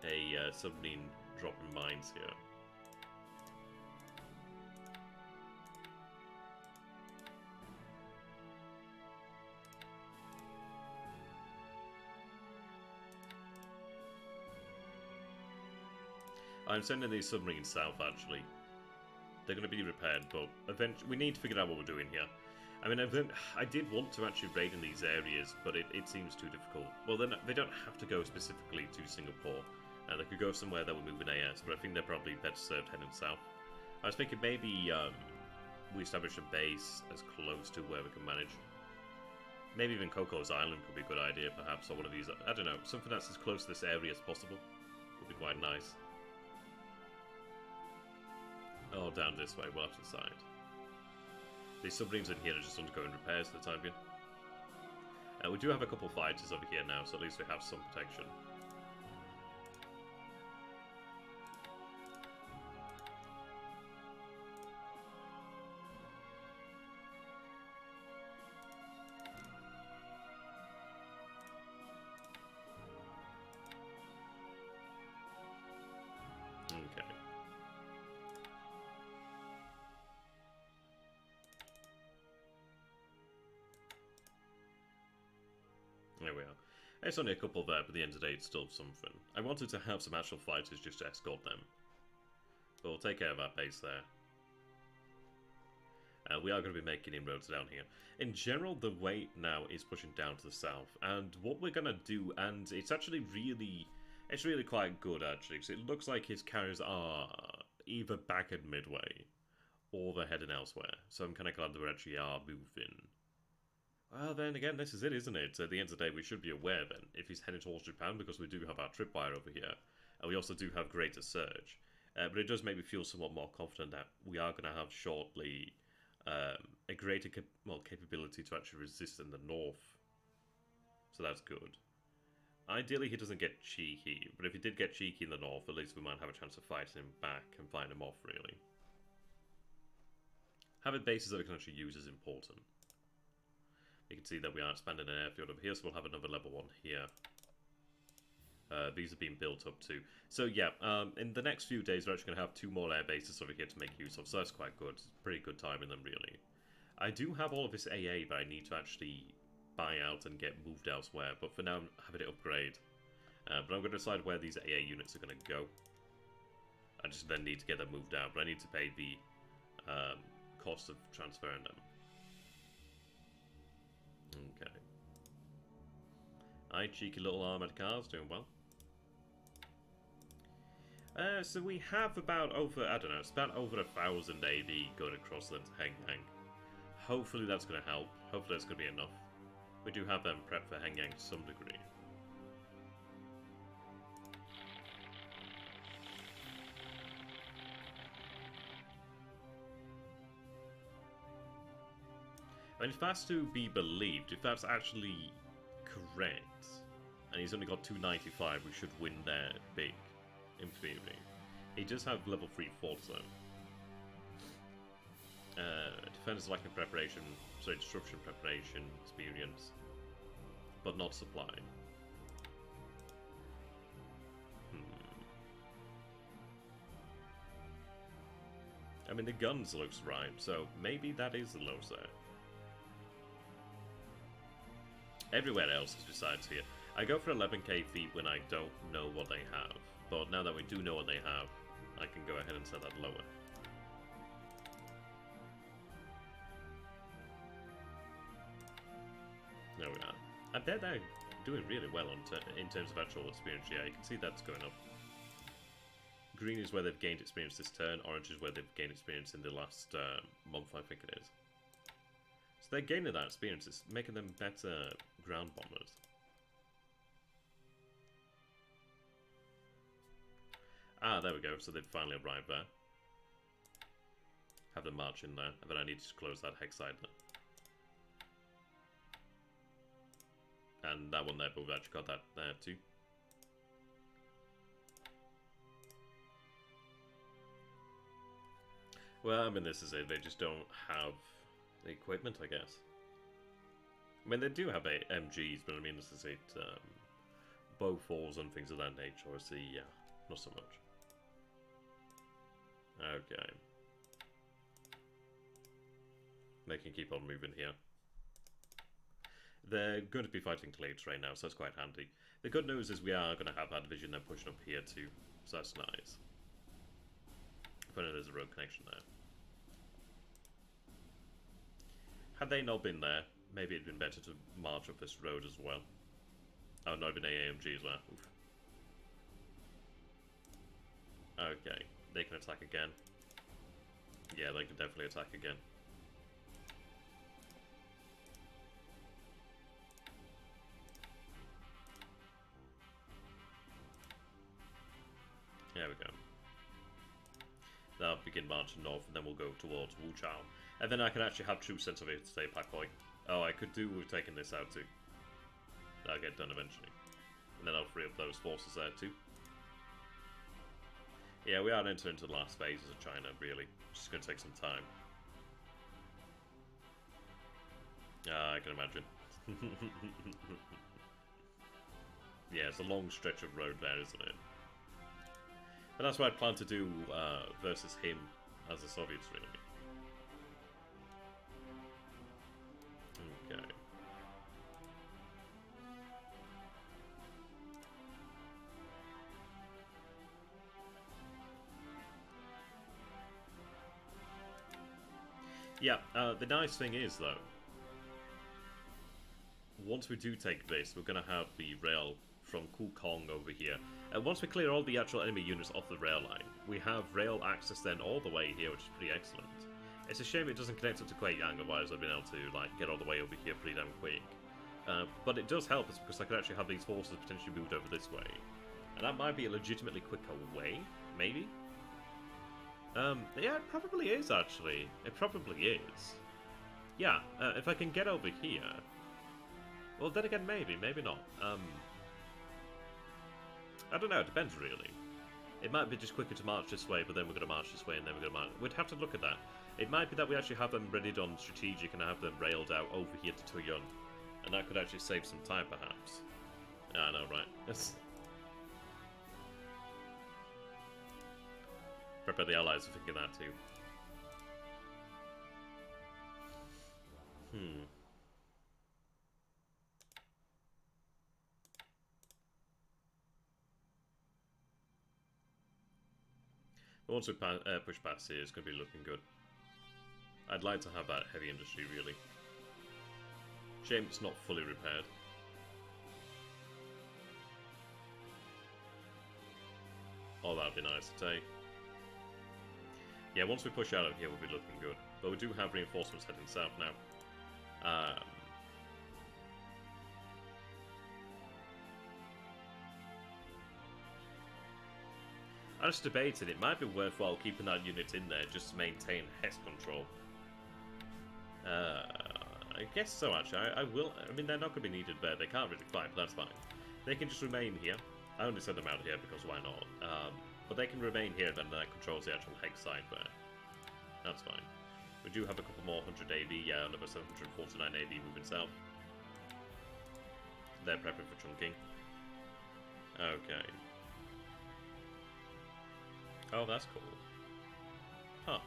a submarine dropping mines here. I'm sending these submarines south, actually. They're going to be repaired, but eventually we need to figure out what we're doing here. I mean, I did want to actually raid in these areas, but it seems too difficult. Well, then they don't have to go specifically to Singapore. They could go somewhere that would move in AS, but I think they're probably better served heading south. I was thinking maybe we establish a base as close to where we can manage. Maybe even Coco's Island could be a good idea, perhaps, or one of these. I don't know, something that's as close to this area as possible would be quite nice. Oh, down this way, we'll have to decide. These submarines in here are just undergoing repairs for the time being. We do have a couple fighters over here now, so at least we have some protection. Okay. There we are. It's only a couple there, but at the end of the day, it's still something. I wanted to have some actual fighters just to escort them. But we'll take care of our base there. We are going to be making inroads down here. In general, the weight now is pushing down to the south. And what we're going to do, and it's actually really... It's really quite good, actually, because it looks like his carriers are either back at Midway, or they're heading elsewhere. So I'm kind of glad that we actually are moving. Well, then again, this is it, isn't it? At the end of the day, we should be aware, then, if he's heading towards Japan, because we do have our tripwire over here. And we also do have greater surge. But it does make me feel somewhat more confident that we are going to have shortly a greater capability to actually resist in the north. So that's good. Ideally, he doesn't get cheeky, but if he did get cheeky in the north, at least we might have a chance of fighting him back and fighting him off, really. Having bases that we can actually use is important. You can see that we are expanding an airfield over here, so we'll have another level 1 here. These are being built up too. So yeah, in the next few days we're actually going to have 2 more air bases over here to make use of, so that's quite good. It's pretty good time in them, really. I do have all of this AA, but I need to actually buy out and get moved elsewhere, but for now I'm having it upgrade. But I'm going to decide where these AA units are going to go. I just then need to get them moved out, but I need to pay the cost of transferring them. Okay. Aye, cheeky little armoured cars, doing well. So we have about over, I don't know, it's about over 1,000 AD going across them to Heng Heng. Hopefully that's going to help. Hopefully that's going to be enough. We do have them prepped for Heng Heng to some degree. I mean, if that's to be believed, if that's actually correct, and he's only got 295, we should win there big, in theory. He does have level 3 forts though. Defenders lacking preparation, sorry, disruption preparation, experience, but not supply. I mean, the guns looks right, so maybe that is the lowest there. Everywhere else is besides here. I go for 11k feet when I don't know what they have, but now that we do know what they have, I can go ahead and set that lower. There we are. I bet they're doing really well in terms of actual experience. Yeah, you can see that's going up. Green is where they've gained experience this turn. Orange is where they've gained experience in the last month, I think it is. So they're gaining that experience. It's making them better ground bombers. Ah, there we go. So they've finally arrived there. Have them march in there. And then I need to close that hex side there. And that one there, but we've actually got that there too. Well, I mean, this is it. They just don't have the equipment, I guess. I mean, they do have MGs, but I mean, this is it. Bowfalls and things of that nature, obviously, yeah, not so much. Okay. They can keep on moving here. They're going to be fighting clades right now, so that's quite handy. The good news is we are going to have our division then pushing up here too, so that's nice. If only there's a road connection there. Had they not been there, maybe it'd been better to march up this road as well. Oh, not even AMG as well. Oof. Okay, they can attack again. Yeah, they can definitely attack again. There we go. That'll begin marching north, and then we'll go towards Wuchao. And then I can actually have true sense of it to say Pakoi. Oh, I could do with taking this out too. That'll get done eventually. And then I'll free up those forces there too. Yeah, we are entering into the last phases of China, really. It's just going to take some time. I can imagine. Yeah, it's a long stretch of road there, isn't it? But that's what I plan to do versus him as the Soviets, really. Okay. Yeah, the nice thing is, though, once we do take this, we're going to have the rail from Kukong over here. Once we clear all the actual enemy units off the rail line, we have rail access then all the way here, which is pretty excellent. It's a shame it doesn't connect up to Kueyang, otherwise I've been able to like get all the way over here pretty damn quick. But it does help us because I could actually have these forces potentially moved over this way. And that might be a legitimately quicker way, maybe? Yeah, it probably is, actually. It probably is. Yeah, if I can get over here... Well, then again, maybe not. I don't know, it depends, really. It might be just quicker to march this way, but then we're going to march this way, and then we're going to march... We'd have to look at that. It might be that we actually have them readied on strategic and have them railed out over here to Tuyun. And that could actually save some time, perhaps. I know, right? Prepare the allies are thinking that too. Once we push past here, it's going to be looking good. I'd like to have that heavy industry, really. Shame it's not fully repaired. Oh, that'd be nice to take. Yeah, once we push out of here, we'll be looking good. But we do have reinforcements heading south now. I just debated it might be worthwhile keeping that unit in there just to maintain Hess control. I guess so, actually. I will. I mean, they're not going to be needed there. They can't really fight, but that's fine. They can just remain here. I only sent them out here because why not? But they can remain here, then that controls the actual Hex side there. That's fine. We do have a couple more 100 AV, yeah, another 749 AV moving south. They're prepping for chunking. Okay. Oh, that's cool. Huh.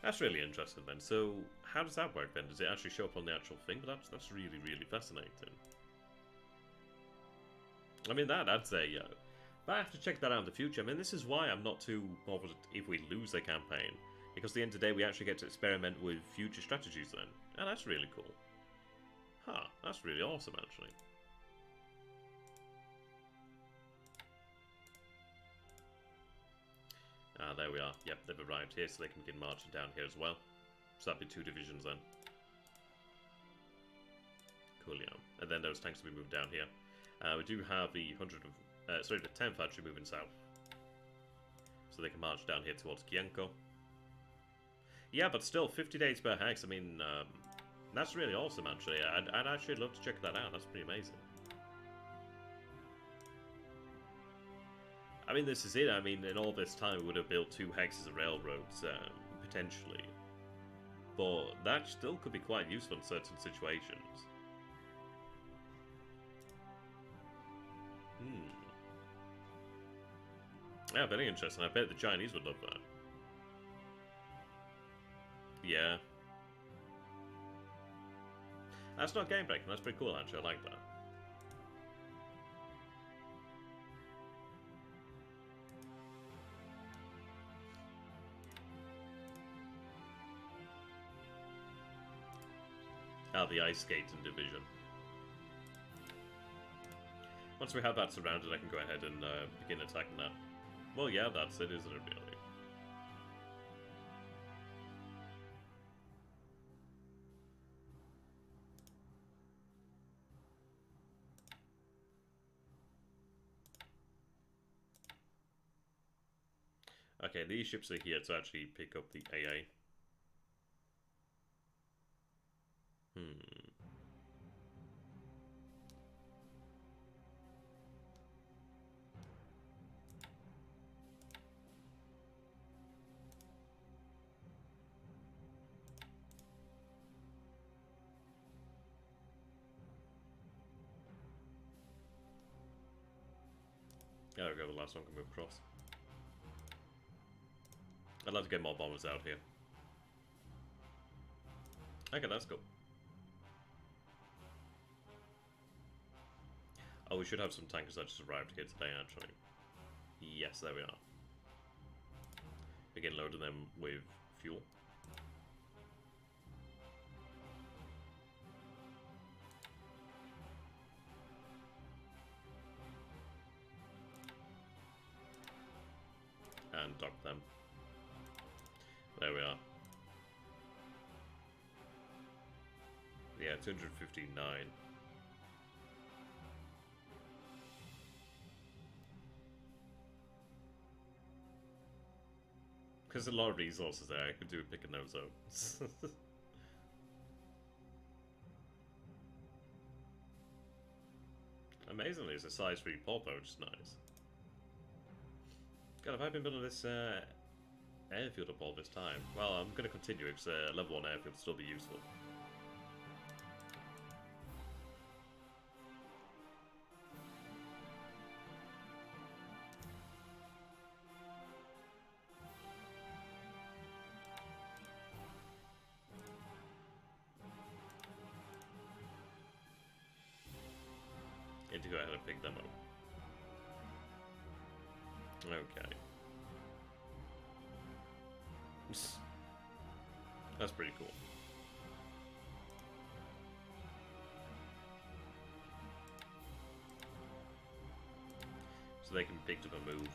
That's really interesting then. So, how does that work then? Does it actually show up on the actual thing? But that's really, really fascinating. I mean, that's a... but I have to check that out in the future. I mean, this is why I'm not too bothered if we lose the campaign. Because at the end of the day, we actually get to experiment with future strategies then. And that's really cool. Huh, that's really awesome, actually. There we are. Yep, they've arrived here, so they can begin marching down here as well. So that'd be 2 divisions then. Cool, yeah. And then those tanks will be moved down here. We do have the the 10th actually moving south. So they can march down here towards Kienko. Yeah, but still, 50 days per hex, I mean, that's really awesome, actually. I'd actually love to check that out. That's pretty amazing. I mean, this is it. I mean, in all this time, we would have built 2 hexes of railroads, potentially. But that still could be quite useful in certain situations. Yeah, very interesting. I bet the Chinese would love that. Yeah. That's not game breaking. That's pretty cool, actually. I like that. The ice skating division. Once we have that surrounded, I can go ahead and begin attacking that. Well, yeah, that's it, isn't it, really? Okay, these ships are here to actually pick up the AA. There we go, the last one can move across. I'd love to get more bombers out here. Okay, that's cool. Oh, we should have some tankers that just arrived here today, actually. Yes, there we are. Begin loading them with fuel. And dock them. There we are. Yeah, 259. There's a lot of resources there, I could do picking those up. Amazingly, it's a size 3 port though, which is nice. God, have I been building this airfield up all this time? Well, I'm going to continue because level 1 airfield will still be useful. Need to go ahead and pick them up. Okay. That's pretty cool. So they can be picked up and moved.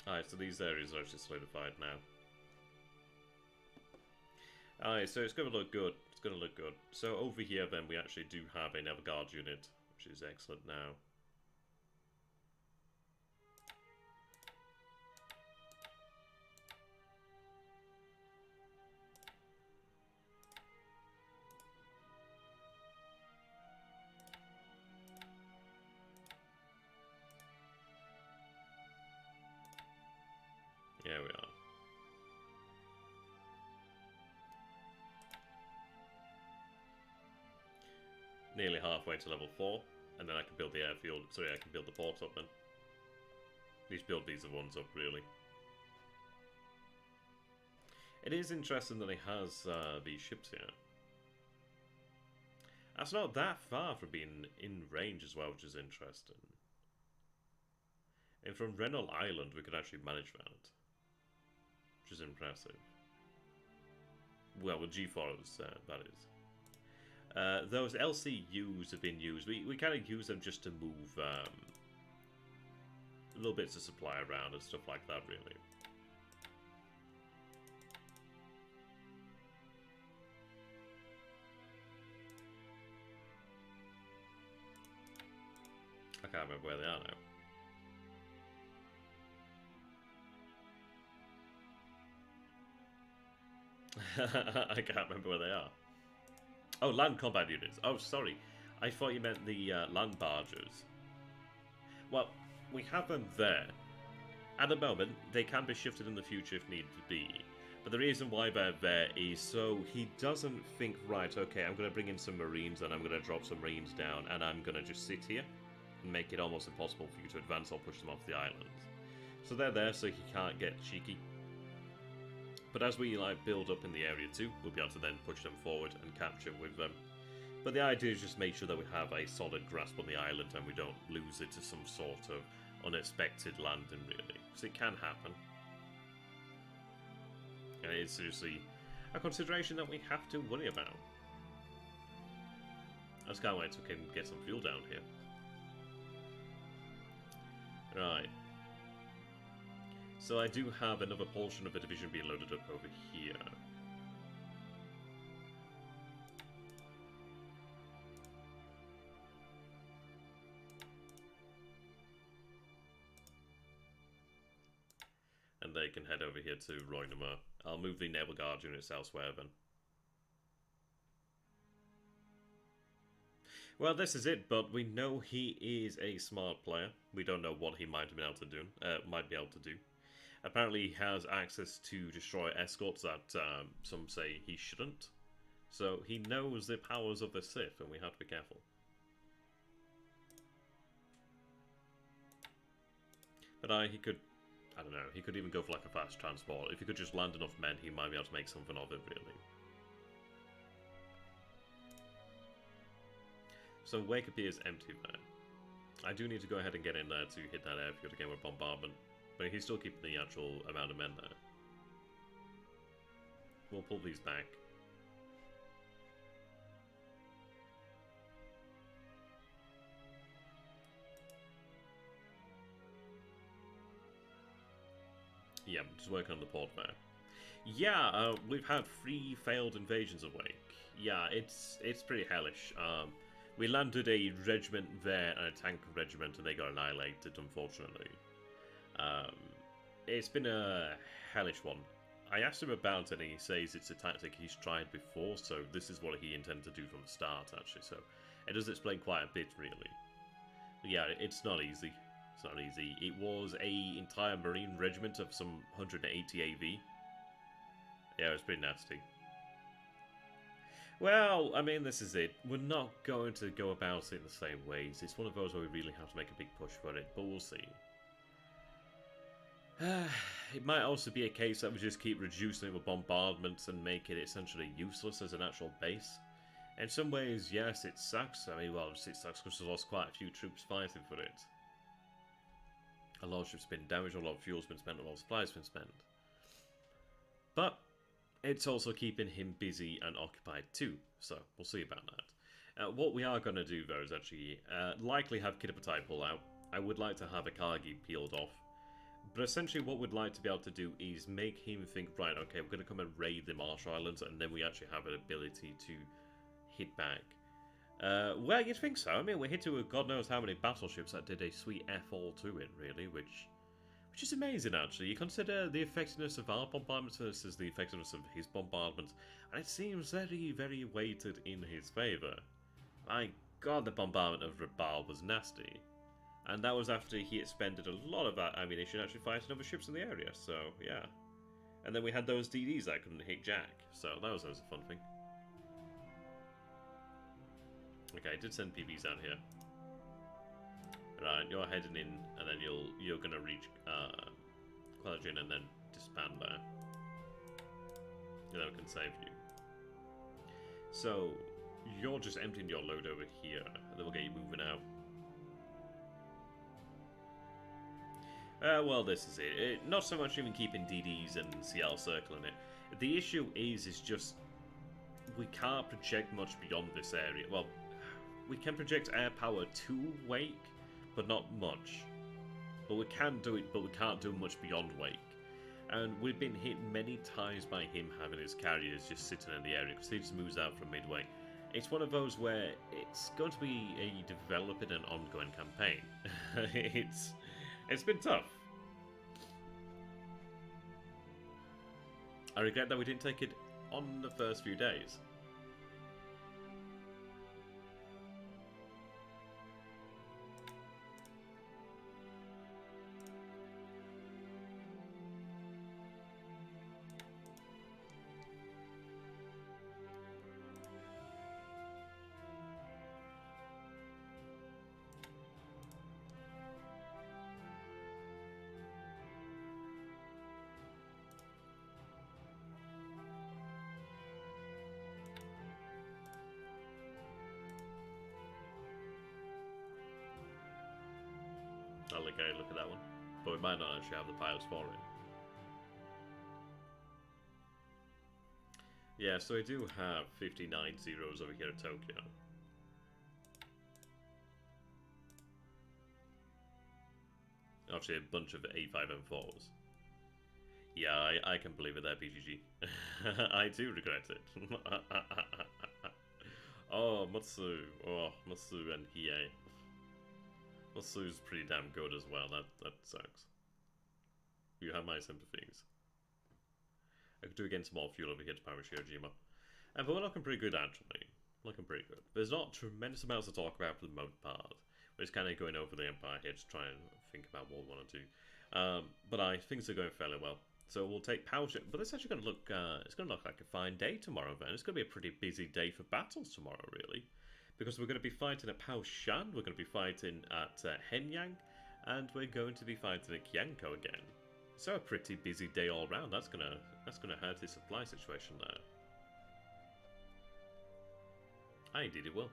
Alright, so these areas are actually solidified now. Alright, so it's going to look good. It's going to look good. So over here then we actually do have a Naval Guard unit, which is excellent now. Here we are. Nearly halfway to level 4, and then I can build the airfield. Sorry, I can build the port up then. At least build these ones up, really. It is interesting that he has these ships here. That's not that far from being in range as well, which is interesting. And from Renal Island, we could actually manage that, which is impressive. Well, with G4s, that is. Those LCUs have been used. We kind of use them just to move little bits of supply around and stuff like that, really. I can't remember where they are now. I can't remember where they are. Oh, land combat units. Oh, sorry. I thought you meant the land barges. Well, we have them there. At the moment, they can be shifted in the future if need to be. But the reason why they're there is so he doesn't think, right, okay, I'm going to bring in some Marines and I'm going to drop some Marines down and I'm going to just sit here and make it almost impossible for you to advance or push them off the island. So they're there so he can't get cheeky. But as we build up in the area too, we'll be able to then push them forward and capture with them. But the idea is just make sure that we have a solid grasp on the island and we don't lose it to some sort of unexpected landing, really. Because it can happen. And it is seriously a consideration that we have to worry about. I just can't wait to get some fuel down here. Right. So I do have another portion of a division being loaded up over here. And they can head over here to Roynama. I'll move the Naval Guard units elsewhere then. Well, this is it, but we know he is a smart player. We don't know what he might have been able to do. Apparently, he has access to destroy escorts that some say he shouldn't. So he knows the powers of the Sith, and we have to be careful. But he could, I don't know, he could even go for like a fast transport. If he could just land enough men, he might be able to make something of it, really. So Wake appears empty there. I do need to go ahead and get in there to hit that airfield again with bombardment. But he's still keeping the actual amount of men there. We'll pull these back. Yeah, just working on the port there. Yeah, we've had 3 failed invasions of Wake. Yeah, it's pretty hellish. We landed a regiment there and a tank regiment, and they got annihilated, unfortunately. It's been a hellish one. I asked him about it, and he says it's a tactic he's tried before, so this is what he intended to do from the start, actually. So it does explain quite a bit, really. But yeah, it's not easy. It's not easy. It was an entire Marine regiment of some 180 AV. Yeah, it was pretty nasty. Well, I mean, this is it. We're not going to go about it in the same ways. It's one of those where we really have to make a big push for it, but we'll see. It might also be a case that we just keep reducing it with bombardments and make it essentially useless as an actual base. In some ways, yes, it sucks. I mean, well, it sucks because we've lost quite a few troops fighting for it. A lot of ships have been damaged, a lot of fuel's been spent, a lot of supplies have been spent. But it's also keeping him busy and occupied too, so we'll see about that. What we are going to do, though, is actually likely have Kidappatai pull out. I would like to have Akagi peeled off. But essentially what we'd like to be able to do is make him think, right, okay, we're going to come and raid the Marshall Islands, and then we actually have an ability to hit back. Well, you'd think so. I mean, we hit to God knows how many battleships that did a sweet F-all to it, really, which is amazing, actually. You consider the effectiveness of our bombardments versus the effectiveness of his bombardments, and it seems very, very weighted in his favour. My God, the bombardment of Rabal was nasty. And that was after he expended a lot of that ammunition actually fighting other ships in the area, so yeah. And then we had those DDs that couldn't hit Jack, so that was always a fun thing. Okay, I did send PBs out here. Right, you're heading in, and then you're gonna reach Quadragin and then disband there. And then we can save you. So, you're just emptying your load over here, and then we'll get you moving out. Well, this is it. Not so much even keeping DDs and CL circling it. The issue is just we can't project much beyond this area. Well, we can project air power to Wake, but not much. But we can do it, but we can't do much beyond Wake. And we've been hit many times by him having his carriers just sitting in the area, because he just moves out from midway. It's one of those where it's going to be a developing and ongoing campaign. It's been tough. I regret that we didn't take it on the first few days. Okay, look at that one. But we might not actually have the pilots for it. Yeah, so I do have 59 zeros over here at Tokyo. Actually, a bunch of A5 M4s. Yeah, I can believe it there, BGG. I do regret it. Oh, Matsu. Oh, Matsu and Hiei. Matsu's pretty damn good as well. That sucks. You have my sympathies. I could do against more fuel over here to power Shiojima. But we're looking pretty good, actually. Looking pretty good. There's not tremendous amounts to talk about for the most part. We're just kind of going over the Empire here to try and think about what we want to do. But things are going fairly well. So we'll take power ship. But it's actually going to look, it's going to look like a fine day tomorrow, then. It's going to be a pretty busy day for battles tomorrow, really. Because we're going to be fighting at Pao Shan, we're going to be fighting at Henyang, and we're going to be fighting at Qiankou again. So a pretty busy day all round. That's gonna hurt his supply situation there. Indeed it will.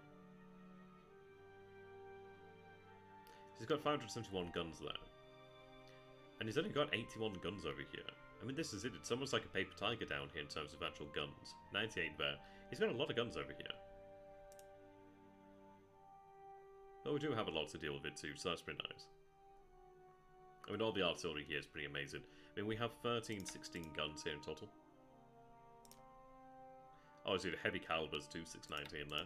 He's got 571 guns there. And he's only got 81 guns over here. I mean, this is it. It's almost like a paper tiger down here in terms of actual guns. 98 there. He's got a lot of guns over here. But we do have a lot to deal with it too, so that's pretty nice. I mean, all the artillery here is pretty amazing. I mean, we have 13, 16 guns here in total. Oh, so the heavy calibers too, 690 in there.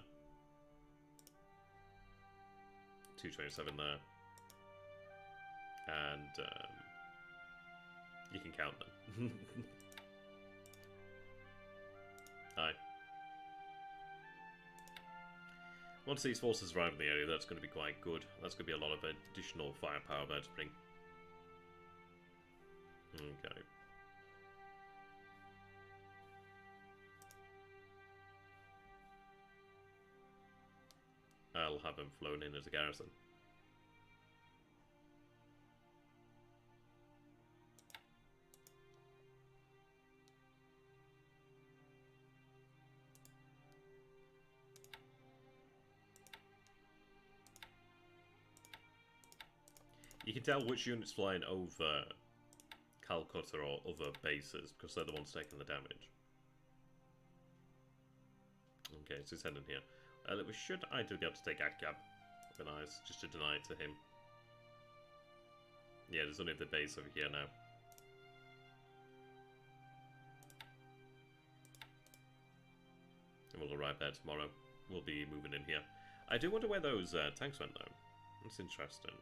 227 there. And, you can count them. Aye. Once these forces arrive in the area, that's going to be quite good. That's going to be a lot of additional firepower there to bring. Okay. I'll have them flown in as a garrison. You can tell which unit's flying over Calcutta or other bases, because they're the ones taking the damage. Okay, so he's heading here. We should ideally be able to take Akab. That'd be nice, just to deny it to him. Yeah, there's only the base over here now. And we'll arrive there tomorrow. We'll be moving in here. I do wonder where those tanks went, though. That's interesting.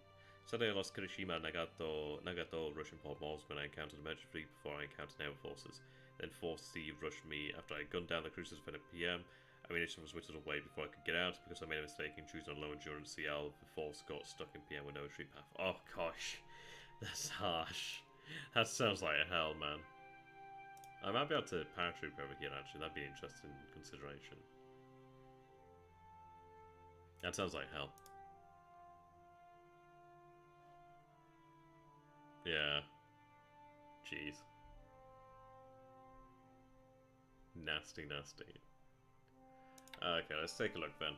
Saturday I lost Kirishima, Nagato, Russian port malls when I encountered the merchant fleet before I encountered naval forces. Then forced Steve rushed me after I gunned down the cruisers for 10 PM. Ammunition was whittled away before I could get out because I made a mistake in choosing a low endurance CL. The force got stuck in PM with no retreat path. Oh gosh, that's harsh. That sounds like hell, man. I might be able to paratroop over here actually. That'd be an interesting consideration. That sounds like hell. Yeah. Jeez. Nasty, nasty. Okay, let's take a look then.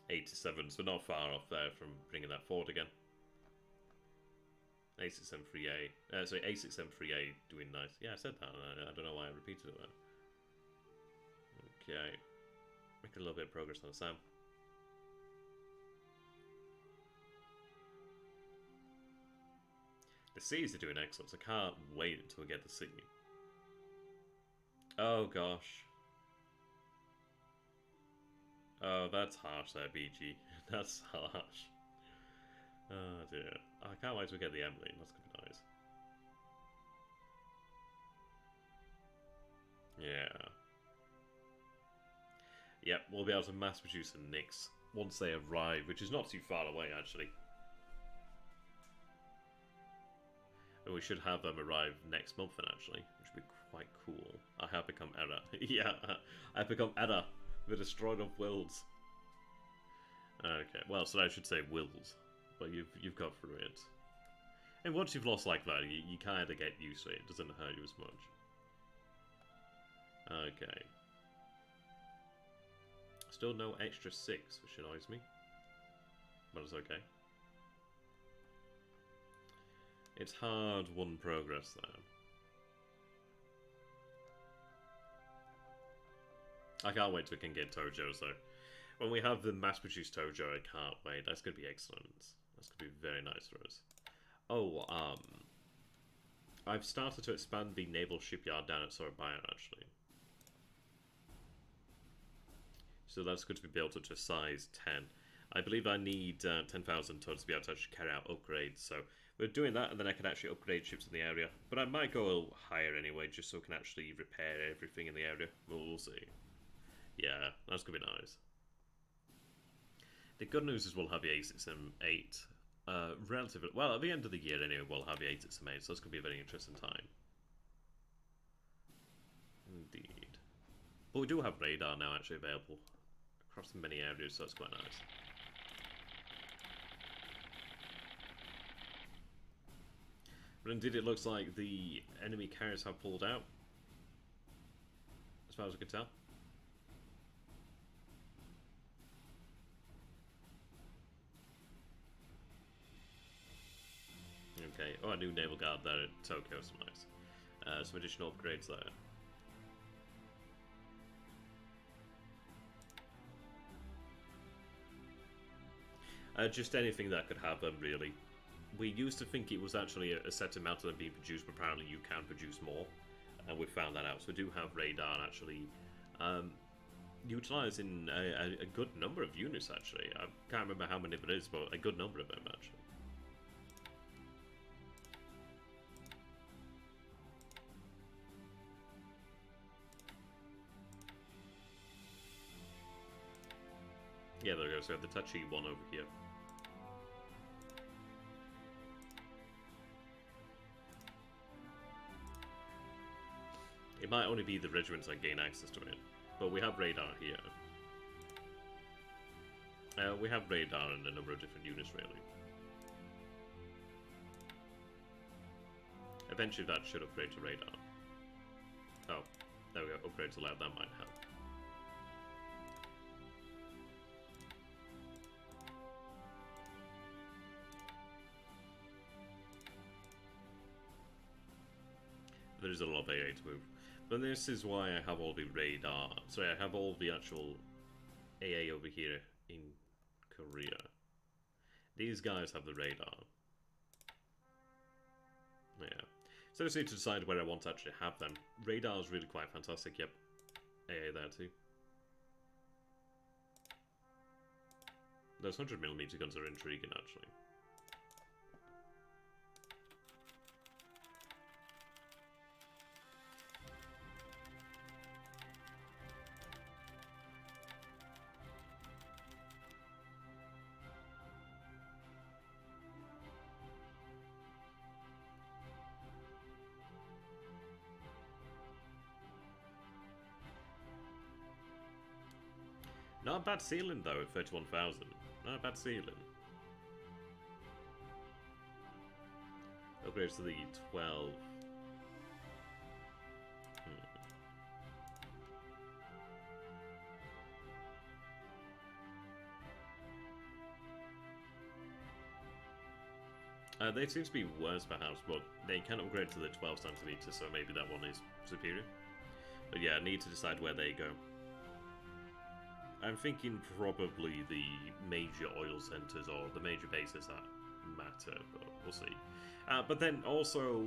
'87, so we're not far off there from bringing that forward again. A6M3A. Sorry, A6M3A doing nice. Yeah, I said that. I don't know why I repeated it then. Okay. Making a little bit of progress on Sam. The seas are doing excellent, so I can't wait until we get the sea. Oh gosh. Oh, that's harsh there, BG. That's harsh. Oh dear. I can't wait to get the Emily. That's gonna be nice. Yeah. Yep, we'll be able to mass produce the Nix once they arrive, which is not too far away actually. And we should have them arrive next month then actually, which would be quite cool. I have become Era. Yeah, I've become Era, the destroyer of worlds. Okay, well, so I should say wills, but you've got through it. And once you've lost like that, you kind of get used to it. It doesn't hurt you as much. Okay. Still no extra 6, which annoys me. But it's okay. It's hard-won progress, though. I can't wait till we can get Tojo, so when we have the mass-produced Tojo, I can't wait. That's going to be excellent. That's going to be very nice for us. Oh, I've started to expand the naval shipyard down at Sorabayan, actually. So that's going to be built up to size 10. I believe I need 10,000 tons to be able to actually carry out upgrades, so we're doing that, and then I can actually upgrade ships in the area. But I might go a little higher anyway, just so I can actually repair everything in the area. We'll see. Yeah, that's going to be nice. The good news is we'll have the A6M8 relatively... Well, at the end of the year anyway, we'll have the A6M8, so that's going to be a very interesting time. Indeed. But we do have radar now actually available across many areas, so that's quite nice. But indeed, it looks like the enemy carriers have pulled out, as far as I can tell. Okay, oh, a new naval guard there at Tokyo, so nice. Some additional upgrades there. Just anything that could have them, really. We used to think it was actually a set amount of them being produced, but apparently you can produce more, and we found that out. So we do have radar actually utilised in a good number of units, actually. I can't remember how many it is, but a good number of them, actually. Yeah, there we go. So we have the touchy one over here. It might only be the regiments that gain access to it, but we have radar here. We have radar in a number of different units, really. Eventually that should upgrade to radar. Oh, there we go. Upgrades allowed, that might help. There is a lot of AA to move. But this is why I have all the radar. Sorry, I have all the actual AA over here in Korea. These guys have the radar. Yeah. So I just need to decide where I want to actually have them. Radar is really quite fantastic, yep. AA there too. Those 100mm guns are intriguing, actually. Not a bad ceiling though at 31,000. Not a bad ceiling. Upgrades to the 12. They seem to be worse perhaps, but they can upgrade to the 12 centimeters, so maybe that one is superior. But yeah, I need to decide where they go. I'm thinking probably the major oil centers or the major bases that matter, but we'll see. But then also,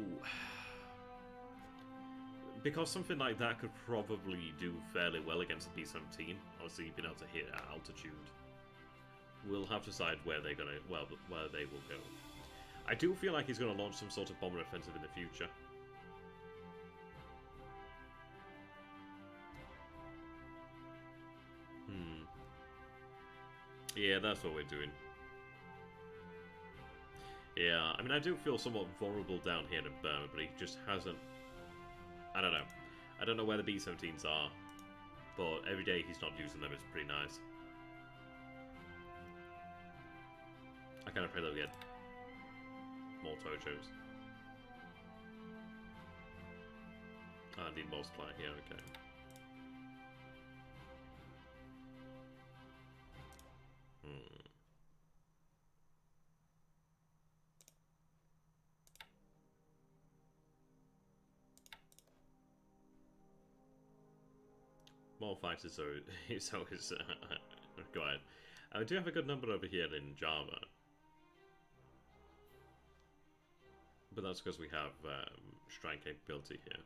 because something like that could probably do fairly well against the B-17, obviously being able to hit at altitude, we'll have to decide where they're gonna, well, where they will go. I do feel like he's going to launch some sort of bomber offensive in the future. Yeah, that's what we're doing. Yeah, I mean, I do feel somewhat vulnerable down here in Burma, but he just hasn't... I don't know. I don't know where the B-17s are, but every day he's not using them is pretty nice. I kind of pray that we get more Tojos. I need more supply here, okay. More fighters is always required. We do have a good number over here in Java. But that's because we have strike capability here.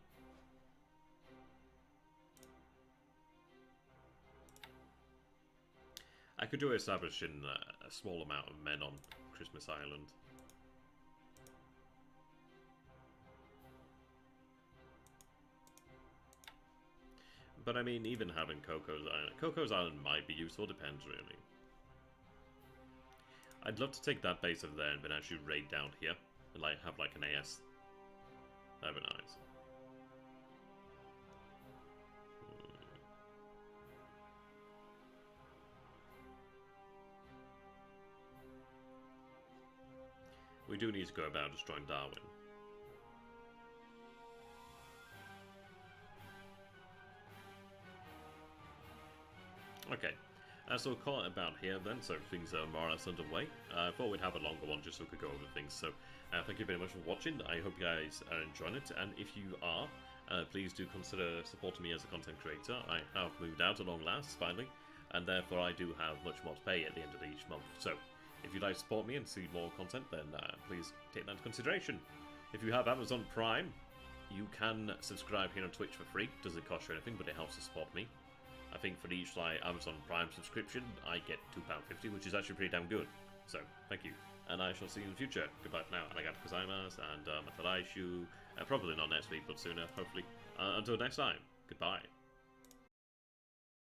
I could do establishing a small amount of men on Christmas Island. But I mean, even having Coco's Island might be useful, depends really. I'd love to take that base over there and then actually raid down here. And like have like an AS. That'd be nice. We do need to go about destroying Darwin. Okay, so we'll call it about here then, so things are more or less underway. I thought we'd have a longer one just so we could go over things, so thank you very much for watching. I hope you guys are enjoying it, and if you are, please do consider supporting me as a content creator. I have moved out at long last, finally, and therefore I do have much more to pay at the end of each month. So, if you'd like to support me and see more content, then please take that into consideration. If you have Amazon Prime, you can subscribe here on Twitch for free. Doesn't cost you anything, but it helps to support me. I think for each Amazon Prime subscription, I get £2.50, which is actually pretty damn good. So, thank you. And I shall see you in the future. Goodbye for now. Arigato gozaimasu, and matalaishu. Probably not next week, but sooner, hopefully. Until next time, goodbye.